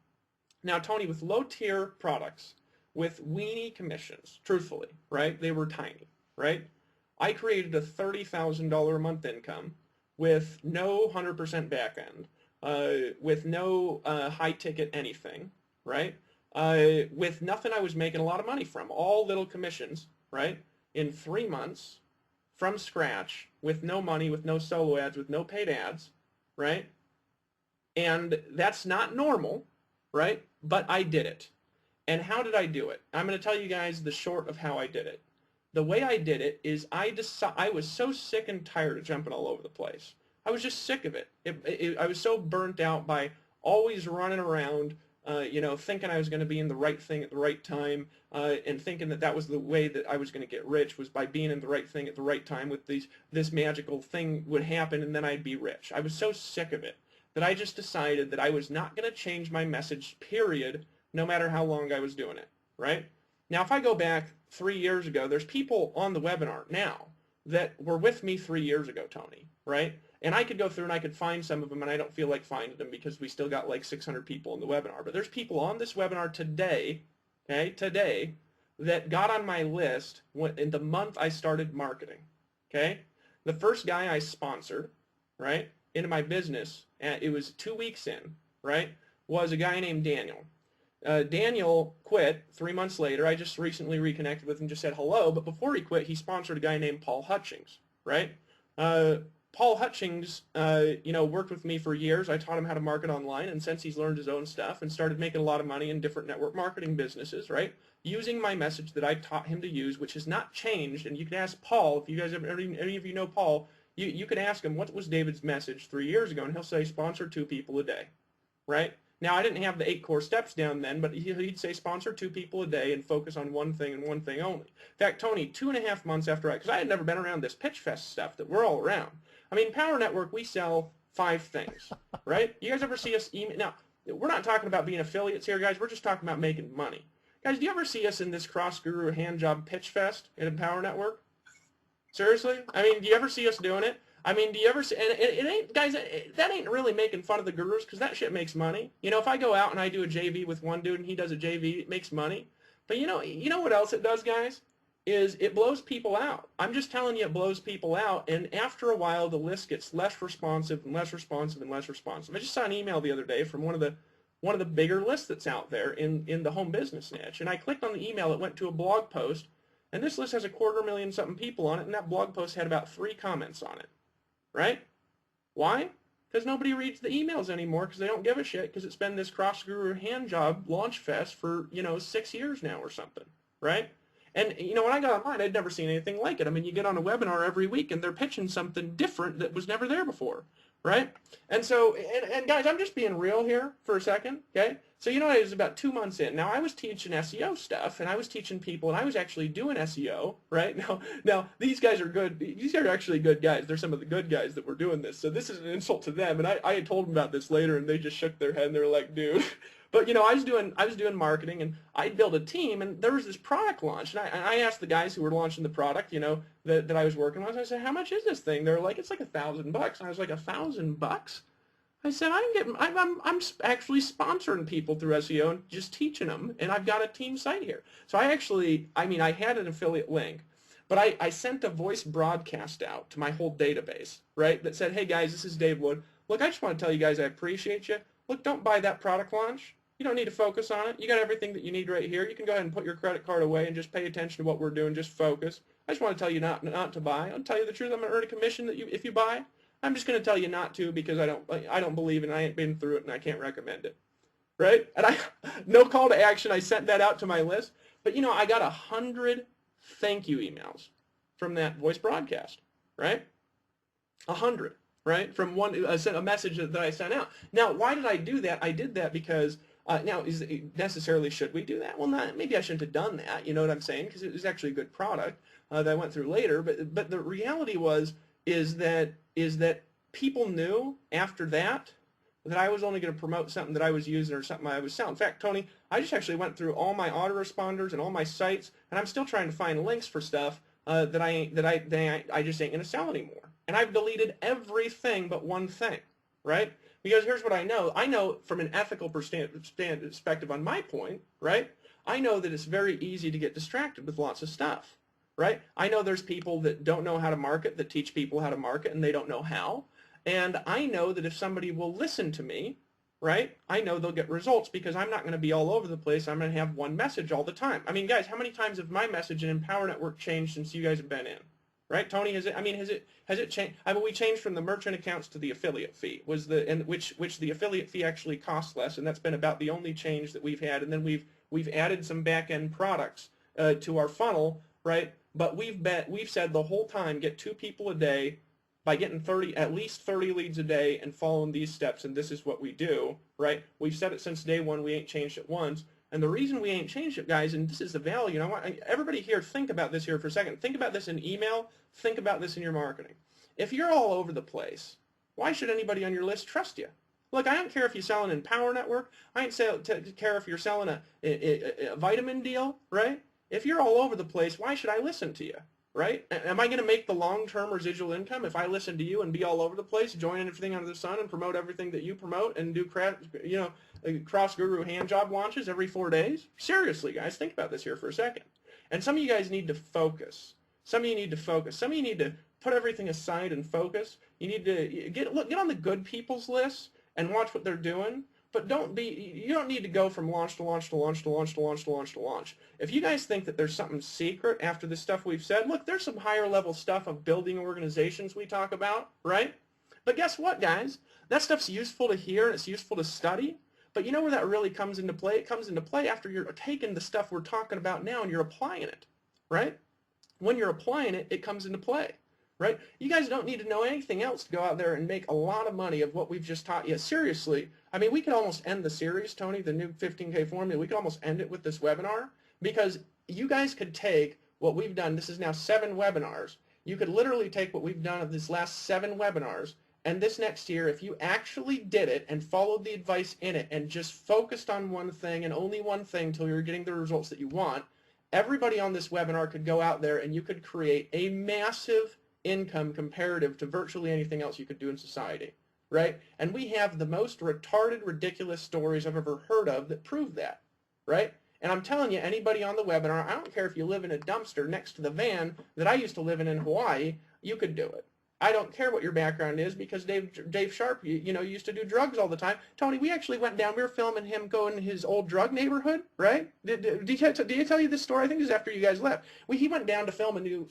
Now, Tony, with low-tier products, with weenie commissions, truthfully, right? They were tiny, right? I created a $30,000 a month income with no 100% back end, with no high-ticket anything, right? With nothing I was making a lot of money from, all little commissions, right? In 3 months, from scratch, with no money, with no solo ads, with no paid ads, right? And that's not normal, right? But I did it. And how did I do it? I'm going to tell you guys the short of how I did it. The way I did it is I was so sick and tired of jumping all over the place. I was just sick of it. I was so burnt out by always running around, you know, thinking I was going to be in the right thing at the right time, and thinking that that was the way that I was going to get rich, was by being in the right thing at the right time with this magical thing would happen and then I'd be rich. I was so sick of it that I just decided that I was not going to change my message, period, no matter how long I was doing it, right? Now, if I go back 3 years ago, there's people on the webinar now that were with me 3 years ago, Tony, right? And I could go through and I could find some of them, and I don't feel like finding them because we still got like 600 people in the webinar. But there's people on this webinar today, okay, today, that got on my list in the month I started marketing, okay? The first guy I sponsored, right, into my business, it was 2 weeks in, right, was a guy named Daniel. Daniel quit 3 months later. I just recently reconnected with him, just said hello, but before he quit, he sponsored a guy named Paul Hutchings, right? Paul Hutchings, you know, worked with me for years. I taught him how to market online, and since he's learned his own stuff and started making a lot of money in different network marketing businesses, right, using my message that I taught him to use, which has not changed, and you can ask Paul, if you guys, any of you know Paul, you could ask him, what was David's message 3 years ago, and he'll say, sponsor 2 people a day, right? Now, I didn't have the 8 core steps down then, but he'd say sponsor 2 people a day and focus on one thing and one thing only. In fact, Tony, 2.5 months after because I had never been around this Pitch Fest stuff that we're all around. I mean, Power Network, we sell 5 things, right? You guys ever see us email? Now, we're not talking about being affiliates here, guys. We're just talking about making money. Guys, do you ever see us in this Cross Guru Hand Job Pitch Fest at Power Network? Seriously? I mean, do you ever see us doing it? I mean, do you ever see, and it ain't, guys, that ain't really making fun of the gurus, because that shit makes money. You know, if I go out and I do a JV with one dude and he does a JV, it makes money. But you know what else it does, guys? Is it blows people out. I'm just telling you, it blows people out, and after a while, the list gets less responsive and less responsive and less responsive. I just saw an email the other day from one of the bigger lists that's out there in the home business niche, and I clicked on the email. It went to a blog post, and this list has 250,000 something people on it, and that blog post had about 3 comments on it. Right? Why? Because nobody reads the emails anymore because they don't give a shit because it's been this Cross Guru Hand Job launch fest for, 6 years now or something. Right? And, when I got online, I'd never seen anything like it. I mean, you get on a webinar every week and they're pitching something different that was never there before. Right? And so, and guys, I'm just being real here for a second. Okay? So, it was about 2 months in. Now, I was teaching SEO stuff, and I was teaching people, and I was actually doing SEO, right? Now these guys are good. These are actually good guys. They're some of the good guys that were doing this. So this is an insult to them. And I had told them about this later, and they just shook their head, and they were like, dude. But, I was doing marketing, and I built a team, and there was this product launch. And I asked the guys who were launching the product, that I was working with, I said, how much is this thing? They're like, it's like $1,000. And I was like, $1,000? I said, I'm actually sponsoring people through SEO and just teaching them, and I've got a team site here. So I had an affiliate link, but I sent a voice broadcast out to my whole database, right, that said, hey guys, this is Dave Wood. Look, I just want to tell you guys I appreciate you. Look, don't buy that product launch. You don't need to focus on it. You got everything that you need right here. You can go ahead and put your credit card away and just pay attention to what we're doing. Just focus. I just want to tell you not to buy. I'll tell you the truth. I'm going to earn a commission if you buy. I'm just going to tell you not to because I don't believe it, and I ain't been through it, and I can't recommend it, right? And no call to action. I sent that out to my list, but I got 100 thank you emails from that voice broadcast, right? 100, right? From a message that I sent out. Now, why did I do that? I did that because Now, necessarily should we do that? Well, not, maybe I shouldn't have done that, you know what I'm saying? Because it was actually a good product that I went through later. But the reality is that people knew after that I was only going to promote something that I was using or something I was selling. In fact, Tony, I just actually went through all my autoresponders and all my sites, and I'm still trying to find links for stuff that I just ain't going to sell anymore. And I've deleted everything but one thing, right? Because here's what I know. I know from an ethical perspective on my point, right? I know that it's very easy to get distracted with lots of stuff, right? I know there's people that don't know how to market, that teach people how to market, and they don't know how. And I know that if somebody will listen to me, right, I know they'll get results because I'm not going to be all over the place. I'm going to have one message all the time. I mean, guys, how many times have my message in Empower Network changed since you guys have been in? Right, Tony? Has it changed? I mean, we changed from the merchant accounts to the affiliate fee, which the affiliate fee actually costs less, and that's been about the only change that we've had. And then we've added some back end products to our funnel, right? But we've said the whole time, get 2 people a day by getting at least 30 leads a day and following these steps, and this is what we do, right? We've said it since day one. We ain't changed it once. And the reason we ain't changed it, guys, and this is the value, and I want everybody here, think about this here for a second. Think about this in email. Think about this in your marketing. If you're all over the place, why should anybody on your list trust you? Look, I don't care if you're selling an Empower Network. I don't care if you're selling a vitamin deal, right? If you're all over the place, why should I listen to you, right? Am I going to make the long-term residual income if I listen to you and be all over the place, join everything under the sun and promote everything that you promote and do cross-guru hand job launches every 4 days? Seriously, guys, think about this here for a second. And some of you guys need to focus. Some of you need to focus. Some of you need to put everything aside and focus. You need to get on the good people's list and watch what they're doing. But you don't need to go from launch to launch to launch to launch to launch to launch to launch. If you guys think that there's something secret after the stuff we've said, look, there's some higher level stuff of building organizations we talk about, right? But guess what, guys? That stuff's useful to hear and it's useful to study. But you know where that really comes into play? It comes into play after you're taking the stuff we're talking about now and you're applying it, right? When you're applying it, it comes into play, right? You guys don't need to know anything else to go out there and make a lot of money of what we've just taught you. Seriously, I mean, we could almost end the series, Tony, the new 15K formula. We could almost end it with this webinar because you guys could take what we've done. This is now 7 webinars. You could literally take what we've done of these last 7 webinars, and this next year, if you actually did it and followed the advice in it and just focused on one thing and only one thing till you're getting the results that you want, everybody on this webinar could go out there and you could create a massive income comparative to virtually anything else you could do in society, right? And we have the most retarded, ridiculous stories I've ever heard of that prove that, right? And I'm telling you, anybody on the webinar, I don't care if you live in a dumpster next to the van that I used to live in Hawaii, you could do it. I don't care what your background is because Dave Sharp, used to do drugs all the time. Tony, we actually went down. We were filming him going in his old drug neighborhood, right? Did he tell you this story? I think it was after you guys left. He went down to film a new,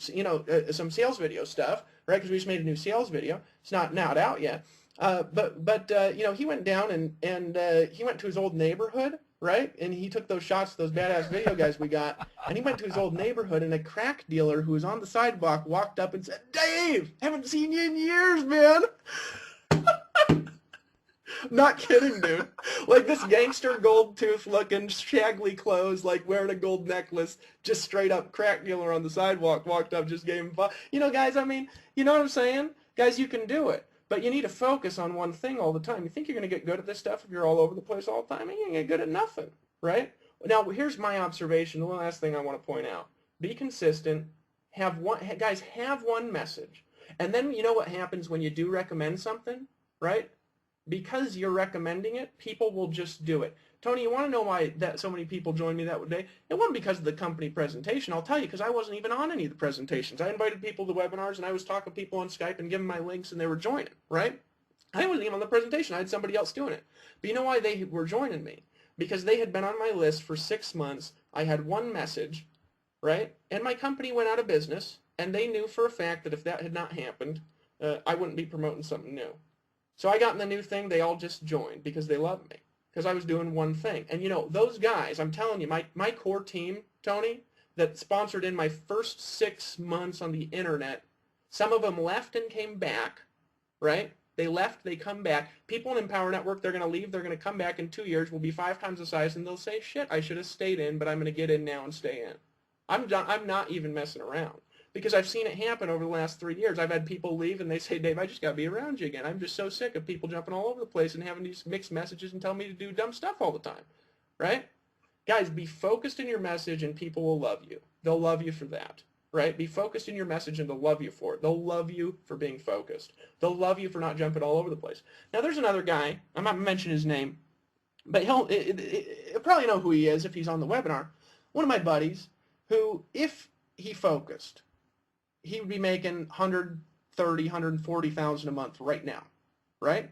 some sales video stuff, right? Because we just made a new sales video. It's not out yet. He went down and he went to his old neighborhood, right? And he took those shots of those badass video guys we got, and he went to his old neighborhood, and a crack dealer who was on the sidewalk walked up and said, "Dave, haven't seen you in years, man." Not kidding, dude. Like this gangster gold tooth looking, shaggly clothes, like wearing a gold necklace, just straight up crack dealer on the sidewalk walked up, just gave him fun. Guys, I mean, you know what I'm saying? Guys, you can do it. But you need to focus on one thing all the time. You think you're going to get good at this stuff if you're all over the place all the time? You ain't going to get good at nothing, right? Now, here's my observation. The one last thing I want to point out. Be consistent. Have one message. And then you know what happens when you do recommend something, right? Because you're recommending it, people will just do it. Tony, you want to know why so many people joined me that day? It wasn't because of the company presentation. I'll tell you, because I wasn't even on any of the presentations. I invited people to webinars, and I was talking to people on Skype and giving my links, and they were joining, right? I wasn't even on the presentation. I had somebody else doing it. But you know why they were joining me? Because they had been on my list for 6 months. I had one message, right? And my company went out of business, and they knew for a fact that if that had not happened, I wouldn't be promoting something new. So I got in the new thing. They all just joined because they loved me. Because I was doing one thing. And those guys, I'm telling you, my core team, Tony, that sponsored in my first 6 months on the internet, some of them left and came back, right? They left, they come back. People in Empower Network, they're going to leave, they're going to come back in 2 years, will be 5 times the size, and they'll say, shit, I should have stayed in, but I'm going to get in now and stay in. I'm not even messing around, because I've seen it happen over the last 3 years. I've had people leave, and they say, Dave, I just got to be around you again. I'm just so sick of people jumping all over the place and having these mixed messages and telling me to do dumb stuff all the time, right? Guys, be focused in your message, and people will love you. They'll love you for that. Right? Be focused in your message, and they'll love you for it. They'll love you for being focused. They'll love you for not jumping all over the place. Now, there's another guy. I'm not going to mention his name, but he'll probably know who he is if he's on the webinar. One of my buddies who, if he focused, he would be making 130, 140,000 a month right now. Right?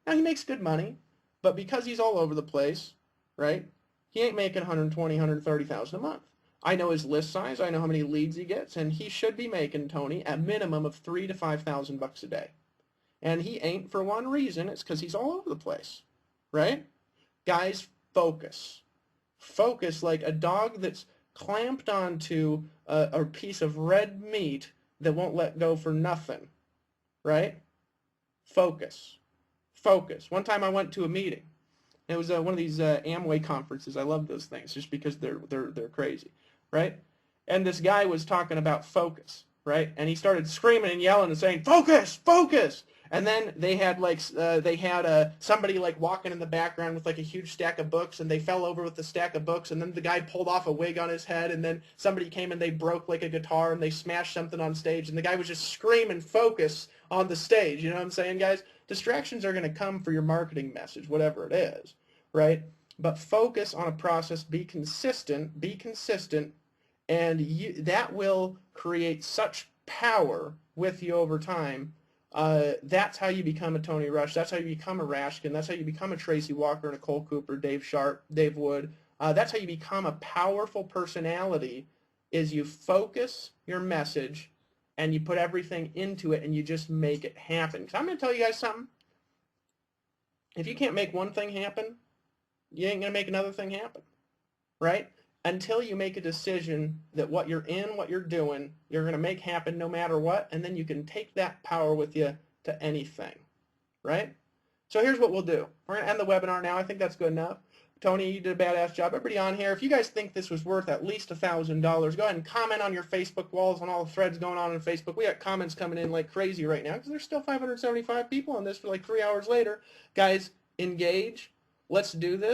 Now, he makes good money, but because he's all over the place, right, he ain't making 120, 130,000 a month. I know his list size. I know how many leads he gets, and he should be making, Tony, a minimum of $3,000 to $5,000 a day. And he ain't for one reason. It's because he's all over the place, right? Guys, focus. Focus like a dog that's clamped onto a piece of red meat that won't let go for nothing, right? Focus. Focus. One time I went to a meeting. It was one of these Amway conferences. I love those things just because they're crazy. Right? And this guy was talking about focus, right? And he started screaming and yelling and saying, focus, focus. And then they had somebody like walking in the background with like a huge stack of books, and they fell over with the stack of books, and then the guy pulled off a wig on his head, and then somebody came and they broke like a guitar and they smashed something on stage, and the guy was just screaming focus on the stage. You know what I'm saying, guys? Distractions are going to come for your marketing message, whatever it is, right? But focus on a process, be consistent, and that will create such power with you over time. That's how you become a Tony Rush. That's how you become a Rashkin. That's how you become a Tracy Walker and a Cole Cooper, Dave Sharp, Dave Wood. That's how you become a powerful personality, is you focus your message and you put everything into it and you just make it happen. 'Cause I'm going to tell you guys something. If you can't make one thing happen, you ain't going to make another thing happen, right? Until you make a decision that what you're in, what you're doing, you're going to make happen no matter what, and then you can take that power with you to anything, right? So here's what we'll do. We're going to end the webinar now. I think that's good enough. Tony, you did a badass job. Everybody on here, if you guys think this was worth at least $1,000, go ahead and comment on your Facebook walls on all the threads going on Facebook. We got comments coming in like crazy right now because there's still 575 people on this for like 3 hours later. Guys, engage. Let's do this.